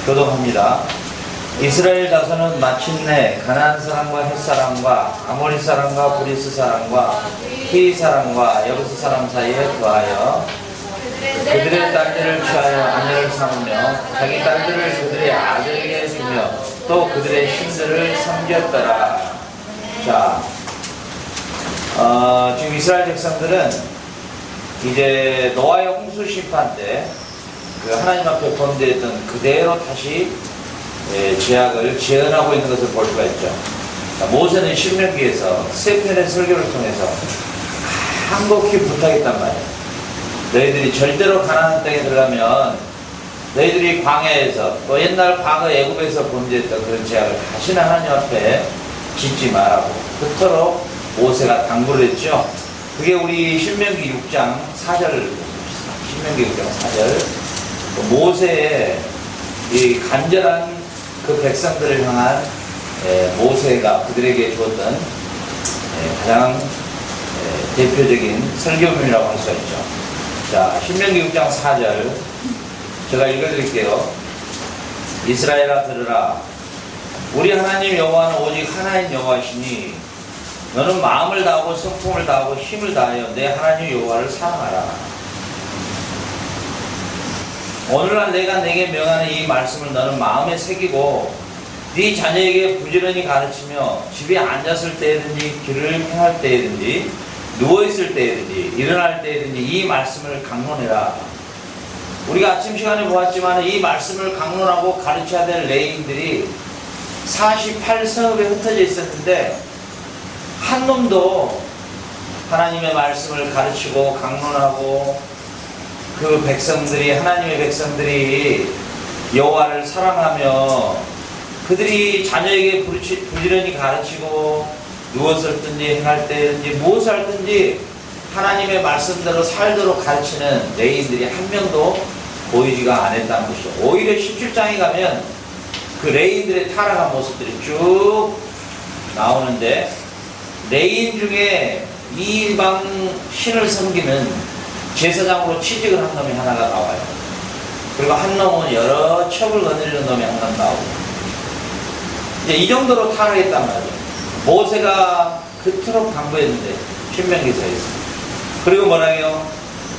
교독합니다. 이스라엘 자손은 마침내 가나안 사람과 헷 사람과 아모리 사람과 브리스 사람과 히위 사람과 여부스 사람 사이에 거하여 그들의 딸들을 취하여 아내를 삼으며 자기 딸들을 그들의 아들에게 주며 또 그들의 신들을 섬겼더라. 자, 지금 이스라엘 백성들은 이제 노아의 홍수 심판 때 그 하나님 앞에 범죄했던 그대로 다시 죄악을 재현하고 있는 것을 볼 수가 있죠. 모세는 신명기에서 세 편의 설교를 통해서 간곡히 부탁했단 말이에요. 너희들이 절대로 가나안 땅에 들어가면 너희들이 광야에서 또 옛날 과거 애굽에서 범죄했던 그런 죄악을 다시는 하나님 앞에 짓지 말라고 그토록 모세가 당부를 했죠. 그게 우리 신명기 6장 4절, 신명기 6장 4절 모세의 이 간절한 그 백성들을 향한 모세가 그들에게 주었던 가장 대표적인 설교문이라고 할 수 있죠. 자, 신명기 6장 4절 제가 읽어드릴게요. 이스라엘아 들으라. 우리 하나님 여호와는 오직 하나인 여호와시니 너는 마음을 다하고 성품을 다하고 힘을 다하여 내 하나님 여호와를 사랑하라. 오늘날 내가 내게 명하는 이 말씀을 너는 마음에 새기고 네 자녀에게 부지런히 가르치며 집에 앉았을 때든지 길을 행할 때든지 누워있을 때든지 일어날 때든지 이 말씀을 강론해라. 우리가 아침 시간에 보았지만 이 말씀을 강론하고 가르쳐야 될 레위인들이 48성읍에 흩어져 있었는데 한 놈도 하나님의 말씀을 가르치고 강론하고 그 백성들이 하나님의 백성들이 여호와를 사랑하며 그들이 자녀에게 부지런히 가르치고 누웠을든지 행할 때든지 무엇을 할든지 하나님의 말씀대로 살도록 가르치는 레위인들이 한 명도 보이지가 않았다는 것이죠. 오히려 17장에 가면 그 레위인들의 타락한 모습들이 쭉 나오는데 레위인 중에 이방 신을 섬기는 제사장으로 취직을 한 놈이 하나가 나와요. 그리고 한 놈은 여러 첩을 거느리는 놈이 한 놈 나오고 이제 이 정도로 타락했단 말이죠. 모세가 그토록 당부했는데 신명기서에서 그리고 뭐라고요?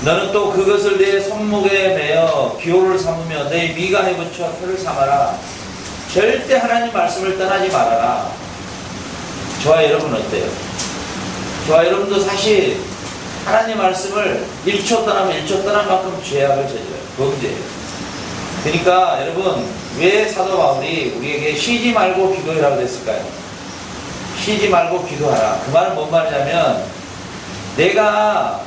너는 또 그것을 내 손목에 매어 기호를 삼으며 내 미간에 붙여 표를 삼아라. 절대 하나님 말씀을 떠나지 말아라. 저와 여러분 어때요? 저와 여러분도 사실 하나님 말씀을 1초 떠나면 1초 떠난 만큼 죄악을 저질러요. 범죄예요. 그러니까 여러분 왜 사도 바울이 우리에게 쉬지 말고 기도하라고 그랬을까요? 쉬지 말고 기도하라. 그 말은 뭔 말이냐면 내가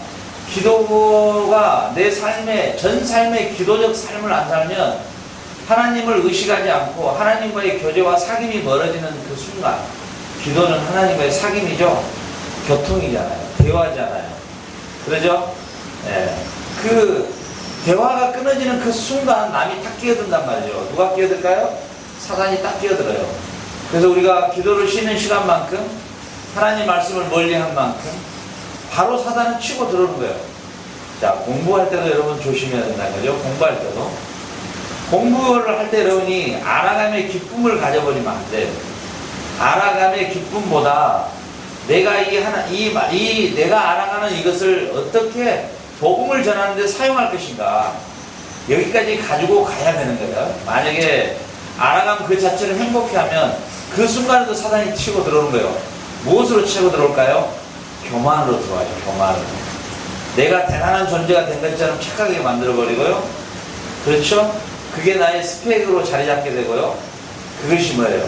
기도가 내 삶의 전 삶의 기도적 삶을 안 살면 하나님을 의식하지 않고 하나님과의 교제와 사귐이 멀어지는 그 순간 기도는 하나님과의 사귐이죠. 교통이잖아요. 대화잖아요. 그러죠? 예. 그 대화가 끊어지는 그 순간 남이 딱 끼어든단 말이죠. 누가 끼어들까요? 사단이 딱 끼어들어요. 그래서 우리가 기도를 쉬는 시간만큼 하나님 말씀을 멀리한 만큼 바로 사단은 치고 들어오는 거예요. 자, 공부할 때도 여러분 조심해야 된다는 거죠. 공부할 때도 공부를 할 때 여러분이 알아감의 기쁨을 가져버리면 안 돼요. 알아감의 기쁨보다 내가 내가 알아가는 이것을 어떻게 복음을 전하는데 사용할 것인가 여기까지 가지고 가야 되는 거예요. 만약에 알아감 그 자체를 행복해하면 그 순간에도 사단이 치고 들어오는 거예요. 무엇으로 치고 들어올까요? 교만으로 들어와요. 교만으로. 내가 대단한 존재가 된 것처럼 착하게 만들어버리고요. 그렇죠? 그게 나의 스펙으로 자리 잡게 되고요. 그것이 뭐예요?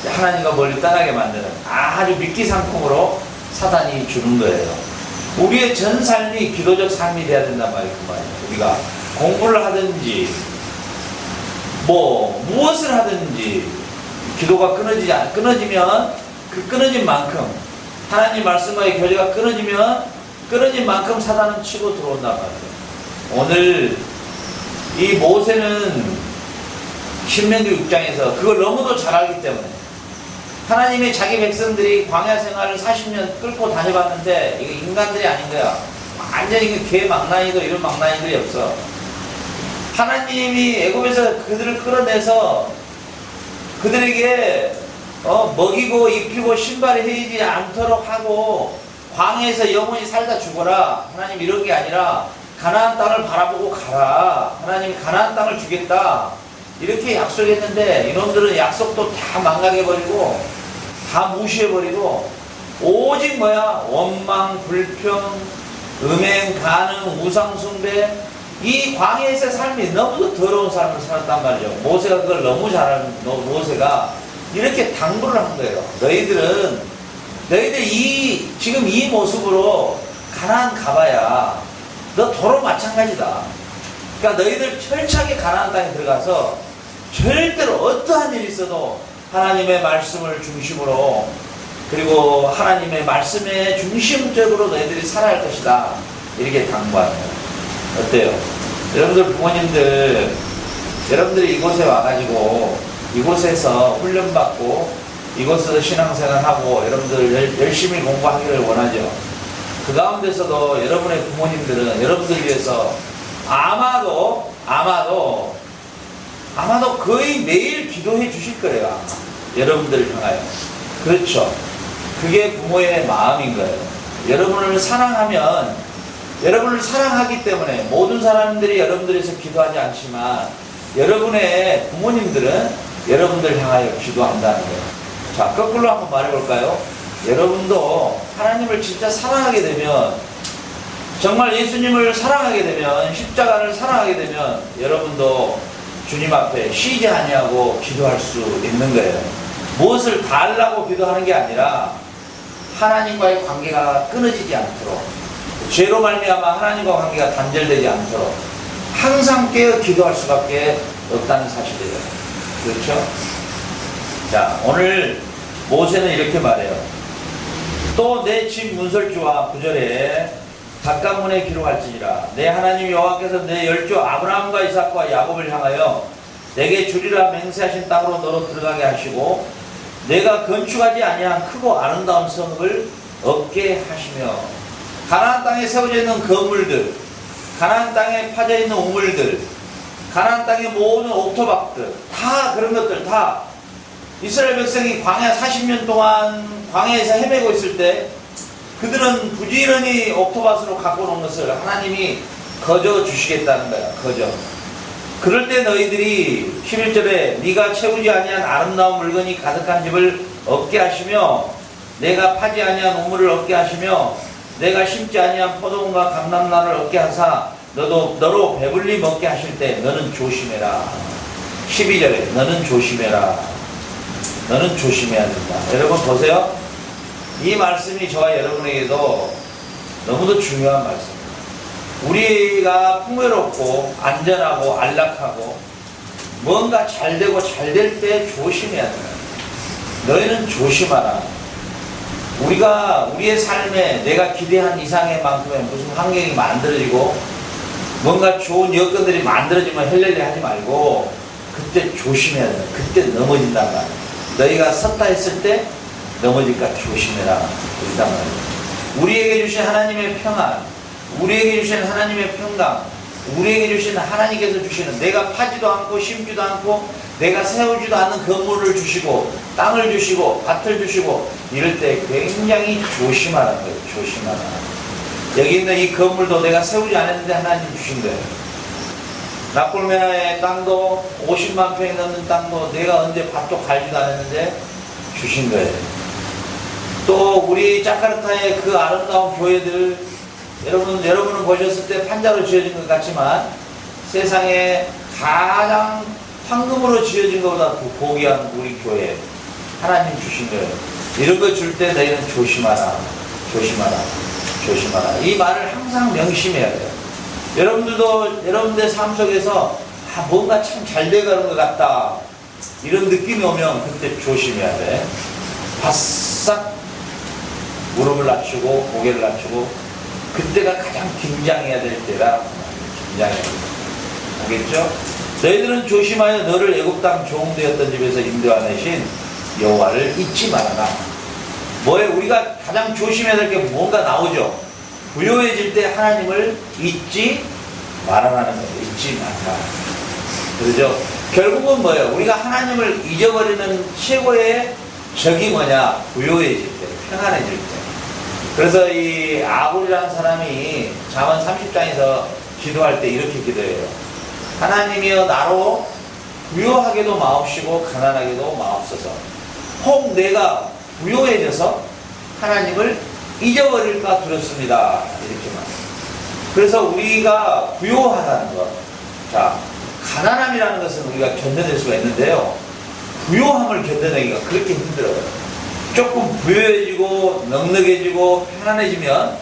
하나님과 멀리 떠나게 만드는 아주 미끼상품으로 사단이 주는 거예요. 우리의 전 삶이 기도적 삶이 돼야 된단 말이에요. 그 말이에요. 우리가 공부를 하든지 무엇을 하든지 기도가 끊어지면 그 끊어진 만큼 하나님 말씀과의 교제가 끊어진 만큼 사단은 치고 들어온단 말이에요. 오늘 이 모세는 신명기 6장에서 그걸 너무도 잘 알기 때문에 하나님이 자기 백성들이 광야 생활을 40년 끌고 다녀봤는데 이거 인간들이 아닌 거야. 완전히 개망나니도 이런 망나니들이 없어. 하나님이 애굽에서 그들을 끌어내서 그들에게 먹이고 입히고 신발이 헤이지 않도록 하고 광야에서 영원히 살다 죽어라. 하나님 이런 게 아니라 가나안 땅을 바라보고 가라. 하나님이 가나안 땅을 주겠다. 이렇게 약속했는데 이놈들은 약속도 다 망각해버리고 다 무시해버리고 오직 뭐야? 원망, 불평, 음행, 간음, 우상숭배, 이 광야에서의 삶이 너무도 더러운 삶을 살았단 말이죠. 모세가 그걸 너무 잘하는 모세가 이렇게 당부를 한 거예요. 너희들 지금 이 모습으로 가나안 가봐야 너 도로 마찬가지다. 그러니까 너희들 철저하게 가나안 땅에 들어가서 절대로 어떠한 일이 있어도 하나님의 말씀을 중심으로 그리고 하나님의 말씀에 중심적으로 너희들이 살아야 할 것이다. 이렇게 당부하는 거예요. 어때요? 여러분들 부모님들, 여러분들이 이곳에 와가지고 이곳에서 훈련받고 이곳에서 신앙생활하고 여러분들 열심히 공부하기를 원하죠. 그 가운데서도 여러분의 부모님들은 여러분들 위해서 아마도 거의 매일 기도해 주실 거예요. 여러분들을 향하여. 그렇죠. 그게 부모의 마음인 거예요. 여러분을 사랑하기 때문에 모든 사람들이 여러분들에서 기도하지 않지만 여러분의 부모님들은 여러분들 향하여 기도한다는 거예요. 자, 거꾸로 한번 말해볼까요? 여러분도 하나님을 진짜 사랑하게 되면, 정말 예수님을 사랑하게 되면, 십자가를 사랑하게 되면 여러분도 주님 앞에 쉬지 아니하고 기도할 수 있는 거예요. 무엇을 달라고 기도하는 게 아니라 하나님과의 관계가 끊어지지 않도록, 죄로 말미암아 하나님과 관계가 단절되지 않도록 항상 깨어 기도할 수밖에 없다는 사실이에요. 그렇죠? 자, 오늘 모세는 이렇게 말해요. 또 내 집 문설주와 구절에 각각문에 기록할지니라. 내 하나님 여호와께서 내 열조 아브라함과 이삭과 야곱을 향하여 내게 주리라 맹세하신 땅으로 너로 들어가게 하시고 내가 건축하지 아니한 크고 아름다운 성읍을 얻게 하시며 가나안 땅에 세워져 있는 건물들, 가나안 땅에 파져 있는 우물들, 가나안 땅의 모든 옥토박들, 다 그런 것들 다 이스라엘 백성이 광야 40년 동안 광야에서 헤매고 있을 때 그들은 부지런히 옥토밭으로 갖고 놓은 것을 하나님이 거저 주시겠다는 거야. 거저. 그럴 때 너희들이 11절에 네가 채우지 아니한 아름다운 물건이 가득한 집을 얻게 하시며 내가 파지 아니한 우물을 얻게 하시며 내가 심지 아니한 포도원과 감람나를 얻게 하사 너로 배불리 먹게 하실 때 너는 조심해라. 12절에 너는 조심해라. 너는 조심해야 된다. 여러분 보세요. 이 말씀이 저와 여러분에게도 너무도 중요한 말씀입니다. 우리가 풍요롭고 안전하고 안락하고 뭔가 잘되고 잘될 때 조심해야 된다. 너희는 조심하라. 우리가 우리의 삶에 내가 기대한 이상의 만큼의 무슨 환경이 만들어지고 뭔가 좋은 여건들이 만들어지면 헬렐레 하지 말고 그때 조심해야 돼. 그때 넘어진단 말이야. 너희가 섰다 했을 때 넘어질까 조심해라. 그랬단 말이야. 우리에게 주신 하나님의 평안, 우리에게 주신 하나님의 평강, 우리에게 주신 하나님께서 주시는 내가 파지도 않고 심지도 않고 내가 세우지도 않는 건물을 주시고 땅을 주시고 밭을 주시고 이럴 때 굉장히 조심하라는 거예요. 조심하라. 여기 있는 이 건물도 내가 세우지 않았는데 하나님 주신 거예요. 납골메나의 땅도 50만 평이 넘는 땅도 내가 언제 밭도 갈지도 않았는데 주신 거예요. 또 우리 자카르타의 그 아름다운 교회들 여러분은 보셨을 때 판자로 지어진 것 같지만 세상에 가장 황금으로 지어진 것보다 더 고귀한 우리 교회 하나님 주신 거예요. 이런 거 줄 때 너희는 조심하라. 조심하라. 조심하라. 이 말을 항상 명심해야 돼요. 여러분들도 여러분들 삶 속에서 뭔가 참 잘 돼가는 것 같다 이런 느낌이 오면 그때 조심해야 돼. 바싹 무릎을 낮추고 고개를 낮추고 그때가 가장 긴장해야 될 때라. 긴장해야 돼. 알겠죠? 너희들은 조심하여 너를 애굽 땅 종되었던 집에서 인도하내신 여호와를 잊지 말아라. 뭐에 우리가 가장 조심해야 될 게 뭔가 나오죠. 부요해질 때 하나님을 잊지 말하라는 거 잊지 마라. 그러죠? 결국은 뭐예요? 우리가 하나님을 잊어버리는 최고의 적이 뭐냐? 부요해질 때, 평안해질 때. 그래서 이 아굴이라는 사람이 잠언 30장에서 기도할 때 이렇게 기도해요. 하나님이여 나로 부요하게도 마옵시고 가난하게도 마옵소서. 혹 내가 부요해져서 하나님을 잊어버릴까 두렵습니다. 이렇게 말해요. 그래서 우리가 부요하다는 것, 자, 가난함이라는 것은 우리가 견뎌낼 수가 있는데요, 부요함을 견뎌내기가 그렇게 힘들어요. 조금 부요해지고 넉넉해지고 편안해지면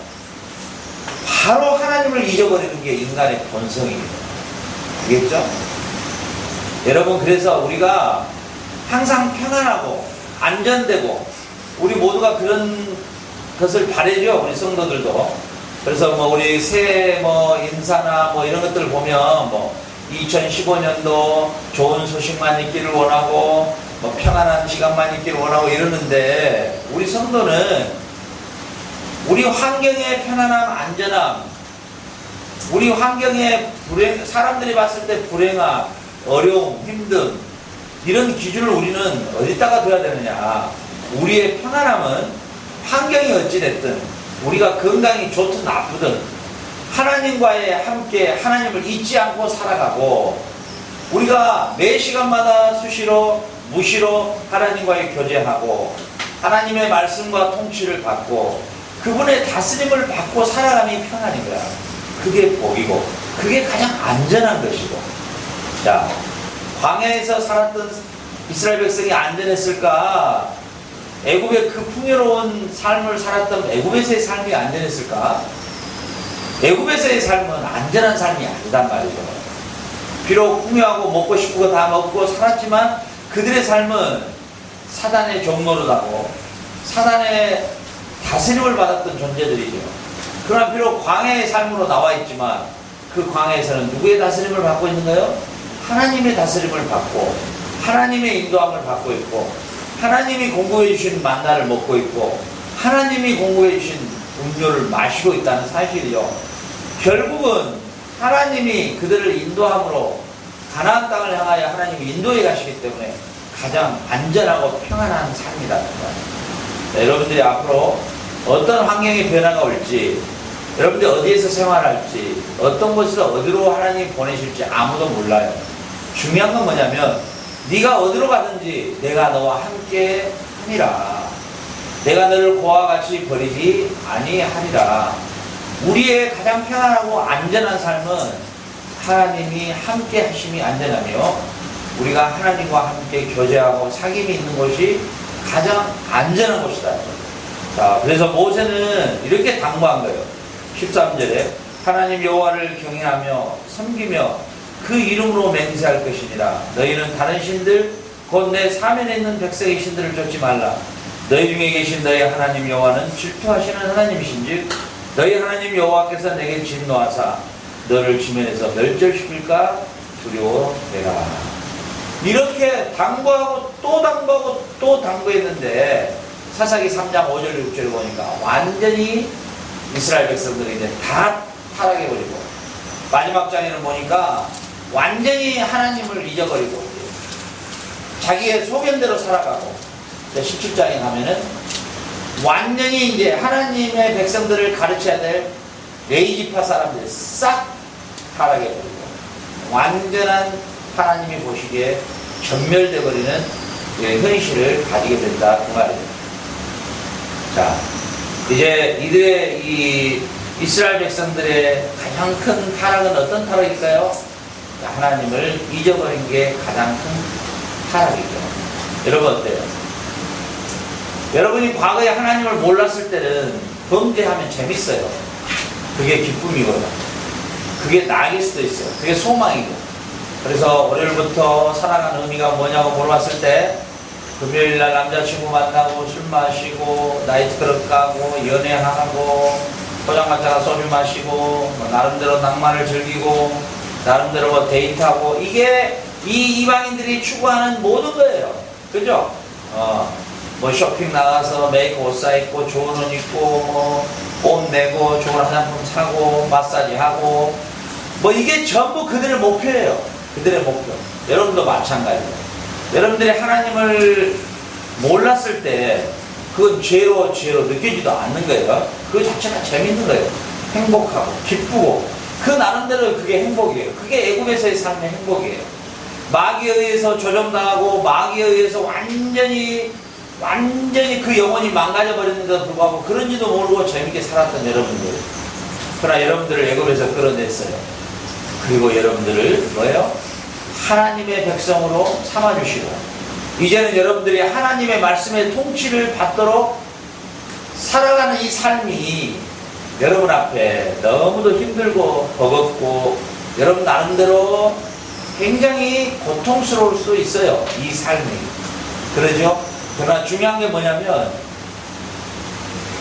바로 하나님을 잊어버리는 게 인간의 본성입니다. 알겠죠? 여러분, 그래서 우리가 항상 편안하고 안전되고, 우리 모두가 그런 것을 바라죠. 우리 성도들도. 그래서 뭐 우리 새해 뭐 인사나 뭐 이런 것들을 보면 뭐 2015년도 좋은 소식만 있기를 원하고 뭐 평안한 시간만 있기를 원하고 이러는데, 우리 성도는 우리 환경의 편안함, 안전함, 우리 환경의 불행, 사람들이 봤을 때 불행함, 어려움, 힘듦, 이런 기준을 우리는 어디다가 둬야 되느냐. 우리의 편안함은 환경이 어찌됐든, 우리가 건강이 좋든 나쁘든 하나님과의 함께 하나님을 잊지 않고 살아가고, 우리가 매 시간마다 수시로 무시로 하나님과의 교제하고 하나님의 말씀과 통치를 받고 그분의 다스림을 받고 살아감이 편안인 거야. 그게 복이고 그게 가장 안전한 것이고. 자, 광야에서 살았던 이스라엘 백성이 안전했을까? 애굽의 그 풍요로운 삶을 살았던 애굽에서의 삶이 안전했을까? 애굽에서의 삶은 안전한 삶이 아니단 말이죠. 비록 풍요하고 먹고 싶은 거 다 먹고 살았지만 그들의 삶은 사단의 종노릇하고 사단의 다스림을 받았던 존재들이죠. 그러나 비록 광야의 삶으로 나와 있지만 그 광야에서는 누구의 다스림을 받고 있는가요? 하나님의 다스림을 받고 하나님의 인도함을 받고 있고 하나님이 공급해 주신 만나를 먹고 있고 하나님이 공급해 주신 음료를 마시고 있다는 사실이죠. 결국은 하나님이 그들을 인도함으로 가나안 땅을 향하여 하나님이 인도해 가시기 때문에 가장 안전하고 평안한 삶이다. 여러분들이 앞으로 어떤 환경의 변화가 올지, 여러분들이 어디에서 생활할지, 어떤 곳에서 어디로 하나님이 보내실지 아무도 몰라요. 중요한 건 뭐냐면 네가 어디로 가든지 내가 너와 함께 하니라. 내가 너를 고와 같이 버리지 아니하리라. 우리의 가장 편안하고 안전한 삶은 하나님이 함께 하심이 안전하며 우리가 하나님과 함께 교제하고 사귐이 있는 곳이 가장 안전한 곳이다. 자, 그래서 모세는 이렇게 당부한 거예요. 13절에 하나님 여호와를 경외하며 섬기며 그 이름으로 맹세할 것이니라. 너희는 다른 신들 곧 내 사면에 있는 백성의 신들을 좇지 말라. 너희 중에 계신 너희 하나님 여호와는 질투하시는 하나님이신즉 너희 하나님 여호와께서 내게 진노하사 너를 지면에서 멸절시킬까 두려워되라. 이렇게 당부하고 또 당부하고 또 당부했는데 사사기 3장 5절 6절을 보니까 완전히 이스라엘 백성들이 이제 다 타락해버리고 마지막 장에는 보니까 완전히 하나님을 잊어버리고 자기의 소견대로 살아가고 17장에 가면은 완전히 이제 하나님의 백성들을 가르쳐야 될 레위지파 사람들이 싹 타락해버리고 완전한 하나님이 보시기에 전멸되어버리는 현실을 가지게 된다 그 말이에요. 자, 이제 이들의 이 이스라엘 백성들의 가장 큰 타락은 어떤 타락일까요? 하나님을 잊어버린 게 가장 큰 타락이죠. 여러분 어때요? 여러분이 과거에 하나님을 몰랐을 때는 범죄하면 재밌어요. 그게 기쁨이거든요. 그게 낙일 수도 있어요. 그게 소망이고. 그래서 월요일부터 살아가는 의미가 뭐냐고 물어봤을 때 금요일날 남자친구 만나고 술 마시고 나이트클럽 가고 연애하고 포장마차가 소주 마시고 나름대로 낭만을 즐기고 나름대로 뭐 데이트하고 이게 이 이방인들이 추구하는 모든 거예요. 그죠? 뭐 쇼핑 나가서 메이크 옷 사입고 좋은 옷 입고 뭐 옷 내고 좋은 화장품 사고 마사지 하고 뭐 이게 전부 그들의 목표예요. 그들의 목표. 여러분도 마찬가지예요. 여러분들이 하나님을 몰랐을 때 그건 죄로 느껴지도 않는 거예요. 그 자체가 재밌는 거예요. 행복하고 기쁘고 그 나름대로 그게 행복이에요. 그게 애굽에서의 삶의 행복이에요. 마귀에 의해서 조종당하고 마귀에 의해서 완전히 그 영혼이 망가져 버렸는데도 불구하고 그런지도 모르고 재밌게 살았던 여러분들. 그러나 여러분들을 애굽에서 끌어냈어요. 그리고 여러분들을 뭐예요? 하나님의 백성으로 삼아주시고 이제는 여러분들이 하나님의 말씀의 통치를 받도록 살아가는 이 삶이 여러분 앞에 너무도 힘들고 버겁고 여러분 나름대로 굉장히 고통스러울 수도 있어요. 이 삶이. 그러죠? 그러나 중요한 게 뭐냐면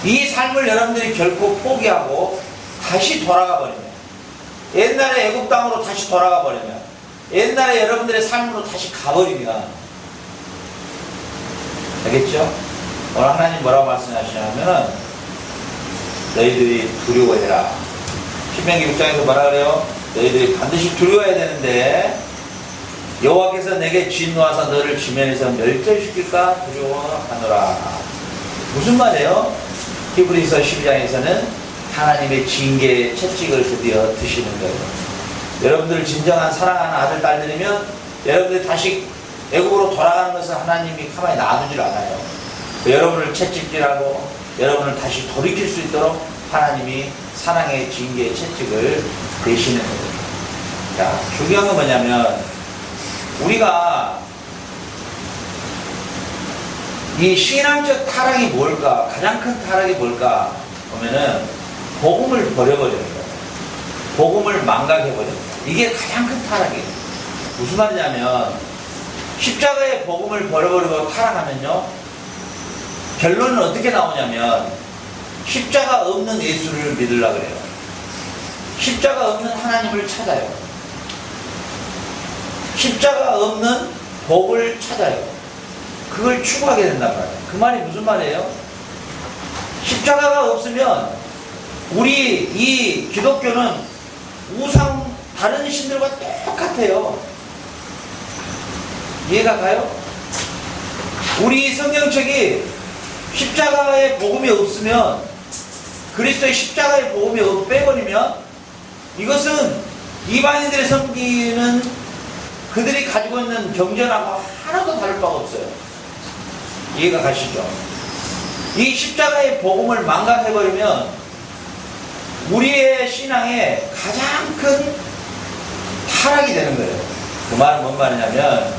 이 삶을 여러분들이 결코 포기하고 다시 돌아가 버리면 옛날에 애굽 땅으로 다시 돌아가 버리면 옛날에 여러분들의 삶으로 다시 가버리면 알겠죠? 오늘 하나님 뭐라고 말씀하시냐면 너희들이 두려워해라. 신명기 6장에서 뭐라 그래요? 너희들이 반드시 두려워해야 되는데 여호와께서 내게 진노하사 너를 지면에서 멸절시킬까 두려워하노라. 무슨 말이에요? 히브리서 12장에서는 하나님의 징계의 채찍을 드디어 드시는 거예요. 여러분들을 진정한 사랑하는 아들 딸들이면 여러분들이 다시 애국으로 돌아가는 것을 하나님이 가만히 놔두질 않아요. 여러분을 채찍질하고 여러분을 다시 돌이킬 수 있도록 하나님이 사랑의 징계의 채찍을 대시는 거예요. 자, 중요한 건 뭐냐면 우리가 이 신앙적 타락이 뭘까? 가장 큰 타락이 뭘까? 보면은 복음을 버려버리는 거예요. 복음을 망각해버리는 거예요. 이게 가장 큰 타락이에요. 무슨 말이냐면 십자가의 복음을 버려버리고 타락하면요 결론은 어떻게 나오냐면 십자가 없는 예수를 믿으려고 그래요. 십자가 없는 하나님을 찾아요. 십자가 없는 복을 찾아요. 그걸 추구하게 된단 말이에요. 그 말이 무슨 말이에요? 십자가가 없으면 우리 이 기독교는 우상 다른 신들과 똑같아요. 이해가 가요? 우리 성경책이 십자가의 복음이 없으면 그리스도의 십자가의 복음이 빼버리면 이것은 이방인들의 섬기는 그들이 가지고 있는 경전하고 하나도 다를 바가 없어요. 이해가 가시죠? 이 십자가의 복음을 망각해버리면 우리의 신앙에 가장 큰 타락이 되는 거예요. 그 말은 뭔 말이냐면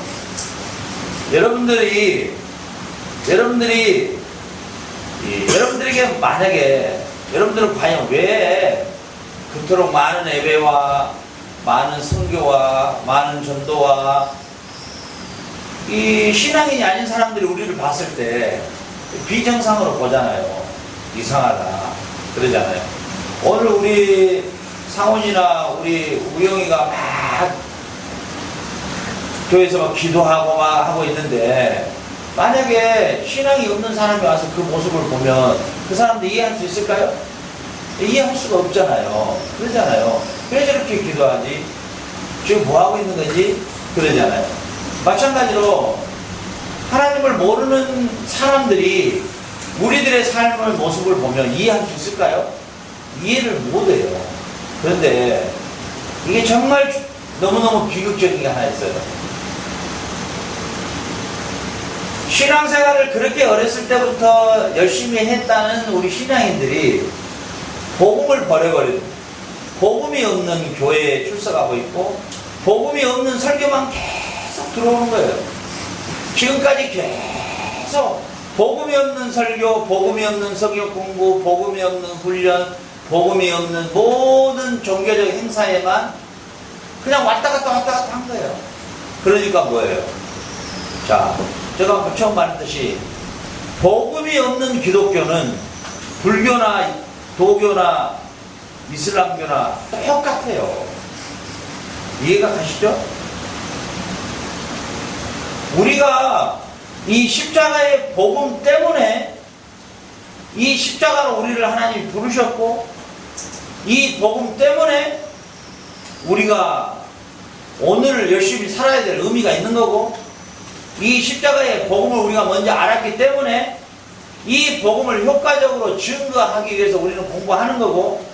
여러분들에게 만약에 여러분들은 과연 왜 그토록 많은 예배와 많은 선교와 많은 전도와 이 신앙인이 아닌 사람들이 우리를 봤을 때 비정상으로 보잖아요. 이상하다 그러잖아요. 오늘 우리 상훈이나 우리 우영이가 막 교회에서 막 기도하고 막 하고 있는데 만약에 신앙이 없는 사람이 와서 그 모습을 보면 그 사람들 이해할 수 있을까요? 이해할 수가 없잖아요. 그러잖아요. 왜 저렇게 기도하지? 지금 뭐 하고 있는 거지? 그러잖아요. 마찬가지로 하나님을 모르는 사람들이 우리들의 삶의 모습을 보면 이해할 수 있을까요? 이해를 못해요. 그런데 이게 정말 너무너무 비극적인 게 하나 있어요. 신앙생활을 그렇게 어렸을 때부터 열심히 했다는 우리 신앙인들이 복음을 버려버리고 복음이 없는 교회에 출석하고 있고 복음이 없는 설교만 계속 들어오는 거예요. 지금까지 계속 복음이 없는 설교, 복음이 없는 성경 공부, 복음이 없는 훈련, 복음이 없는 모든 종교적 행사에만 그냥 왔다 갔다 한 거예요. 그러니까 뭐예요? 자, 제가 처음 말했듯이 복음이 없는 기독교는 불교나 도교나 이슬람교나 똑같아요. 이해가 가시죠? 우리가 이 십자가의 복음 때문에 이 십자가로 우리를 하나님이 부르셨고 이 복음 때문에 우리가 오늘을 열심히 살아야 될 의미가 있는 거고, 이 십자가의 복음을 우리가 먼저 알았기 때문에 이 복음을 효과적으로 증거하기 위해서 우리는 공부하는 거고,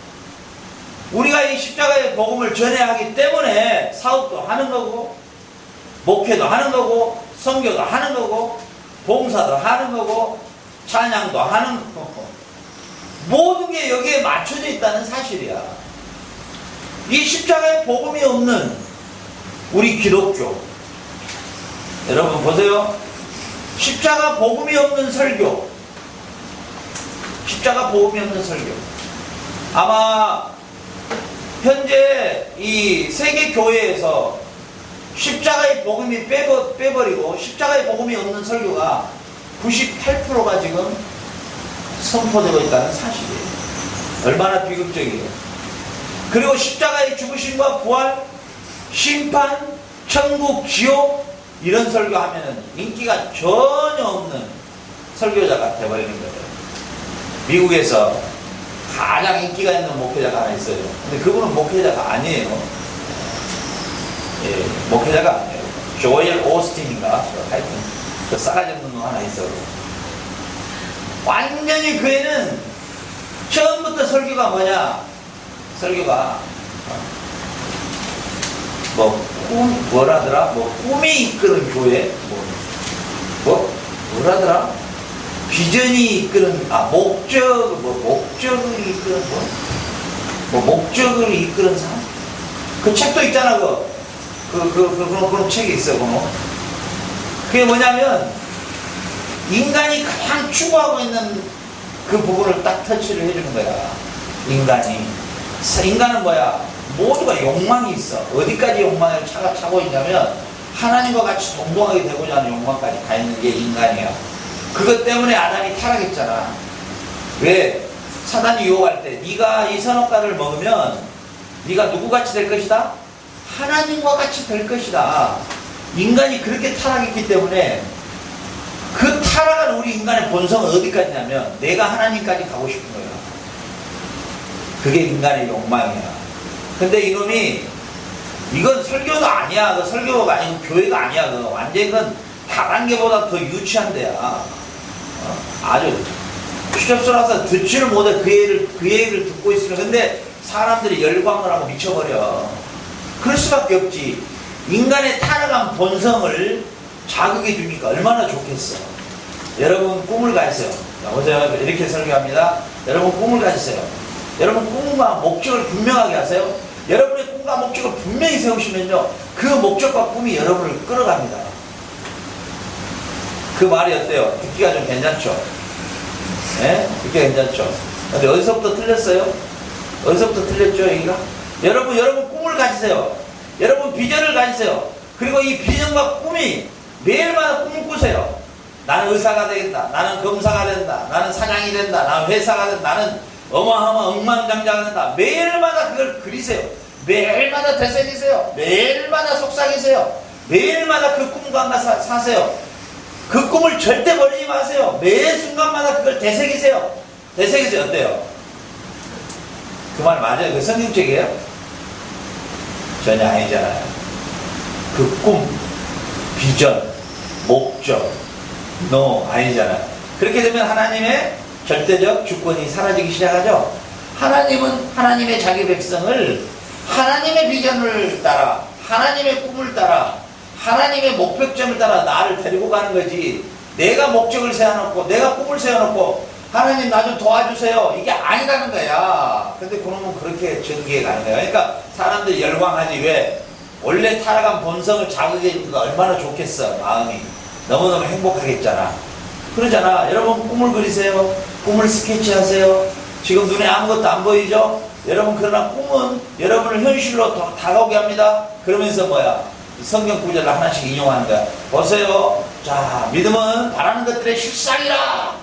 우리가 이 십자가의 복음을 전해야 하기 때문에 사업도 하는 거고, 목회도 하는 거고, 선교도 하는 거고, 봉사도 하는 거고, 찬양도 하는 거고, 모든 게 여기에 맞춰져 있다는 사실이야. 이 십자가의 복음이 없는 우리 기독교, 여러분 보세요. 십자가 복음이 없는 설교, 십자가 복음이 없는 설교. 아마 현재 이 세계 교회에서 십자가의 복음이 빼버리고 십자가의 복음이 없는 설교가 98%가 지금 선포되고 있다는 사실이에요. 얼마나 비극적이에요. 그리고 십자가의 죽으심과 부활, 심판, 천국, 지옥, 이런 설교하면 인기가 전혀 없는 설교자가 되어버리는 거예요. 미국에서 가장 인기가 있는 목회자가 하나 있어요. 근데 그분은 목회자가 아니에요. 예, 목회자가 아니에요. 조엘 오스틴인가? 하여튼 그 싸가지 없는 거 하나 있어요. 완전히 그 애는 처음부터 설교가 뭐냐? 설교가 뭐라더라? 꿈이 이끄는 교회? 뭐라더라? 비전이 이끄는, 목적을 이끄는, 목적을 이끄는 삶? 그 책도 있잖아, 그런 책이 있어, 그게 뭐냐면, 인간이 가장 추구하고 있는 그 부분을 딱 터치를 해주는 거야. 인간은 뭐야? 모두가 욕망이 있어. 어디까지 욕망을 차고 있냐면 하나님과 같이 동등하게 되고자 하는 욕망까지 가 있는 게 인간이야. 그것 때문에 아담이 타락했잖아. 왜? 사단이 유혹할 때 네가 이 선악과를 먹으면 네가 누구같이 될 것이다? 하나님과 같이 될 것이다. 인간이 그렇게 타락했기 때문에 그 타락한 우리 인간의 본성은 어디까지냐면 내가 하나님까지 가고 싶은 거야. 그게 인간의 욕망이야. 근데 이놈이 이건 설교도 아니야. 그 설교가 아니고 교회가 아니야. 그 완전히 그건 다단계보다 더 유치한 데야. 아주 추접스러워서 듣지를 못해. 그 얘기를 듣고 있으면. 근데 사람들이 열광을 하고 미쳐버려. 그럴 수밖에 없지. 인간의 타락한 본성을 자극해 주니까 얼마나 좋겠어. 여러분 꿈을 가지세요. 자, 보세요. 이렇게 설교합니다. 여러분 꿈을 가지세요. 여러분 꿈과 목적을 분명하게 하세요. 여러분의 꿈과 목적을 분명히 세우시면요, 그 목적과 꿈이 여러분을 끌어갑니다. 그 말이 어때요? 듣기가 좀 괜찮죠? 예? 듣기가 괜찮죠? 근데 어디서부터 틀렸어요? 어디서부터 틀렸죠, 여기가? 여러분 꿈을 가지세요. 여러분 비전을 가지세요. 그리고 이 비전과 꿈이 매일마다 꿈을 꾸세요. 나는 의사가 되겠다. 나는 검사가 된다. 나는 사장이 된다. 나는 회사가 된다. 나는 어마어마한 억만장자가 된다. 매일마다 그걸 그리세요. 매일마다 되새기세요. 매일마다 속삭이세요. 매일마다 그 꿈과 사세요. 그 꿈을 절대 버리지 마세요. 매 순간마다 그걸 되새기세요. 되새기세요. 어때요? 그 말 맞아요? 그 성경책이에요? 전혀 아니잖아요. 그 꿈, 비전, 목적, 아니잖아요. 그렇게 되면 하나님의 절대적 주권이 사라지기 시작하죠. 하나님은 하나님의 자기 백성을 하나님의 비전을 따라, 하나님의 꿈을 따라, 하나님의 목표점을 따라 나를 데리고 가는 거지. 내가 목적을 세워놓고 내가 꿈을 세워놓고 하나님 나 좀 도와주세요, 이게 아니라는 거야. 근데 그놈은 그렇게 전개해 가는 거야. 그러니까 사람들이 열광하지. 왜? 원래 타락한 본성을 자극해 주니까 얼마나 좋겠어. 마음이 너무너무 행복하겠잖아. 그러잖아. 여러분 꿈을 그리세요. 꿈을 스케치하세요. 지금 눈에 아무것도 안 보이죠? 여러분 그러나 꿈은 여러분을 현실로 다가오게 합니다. 그러면서 뭐야? 성경 구절을 하나씩 인용하는 거야. 보세요. 자, 믿음은 바라는 것들의 실상이라.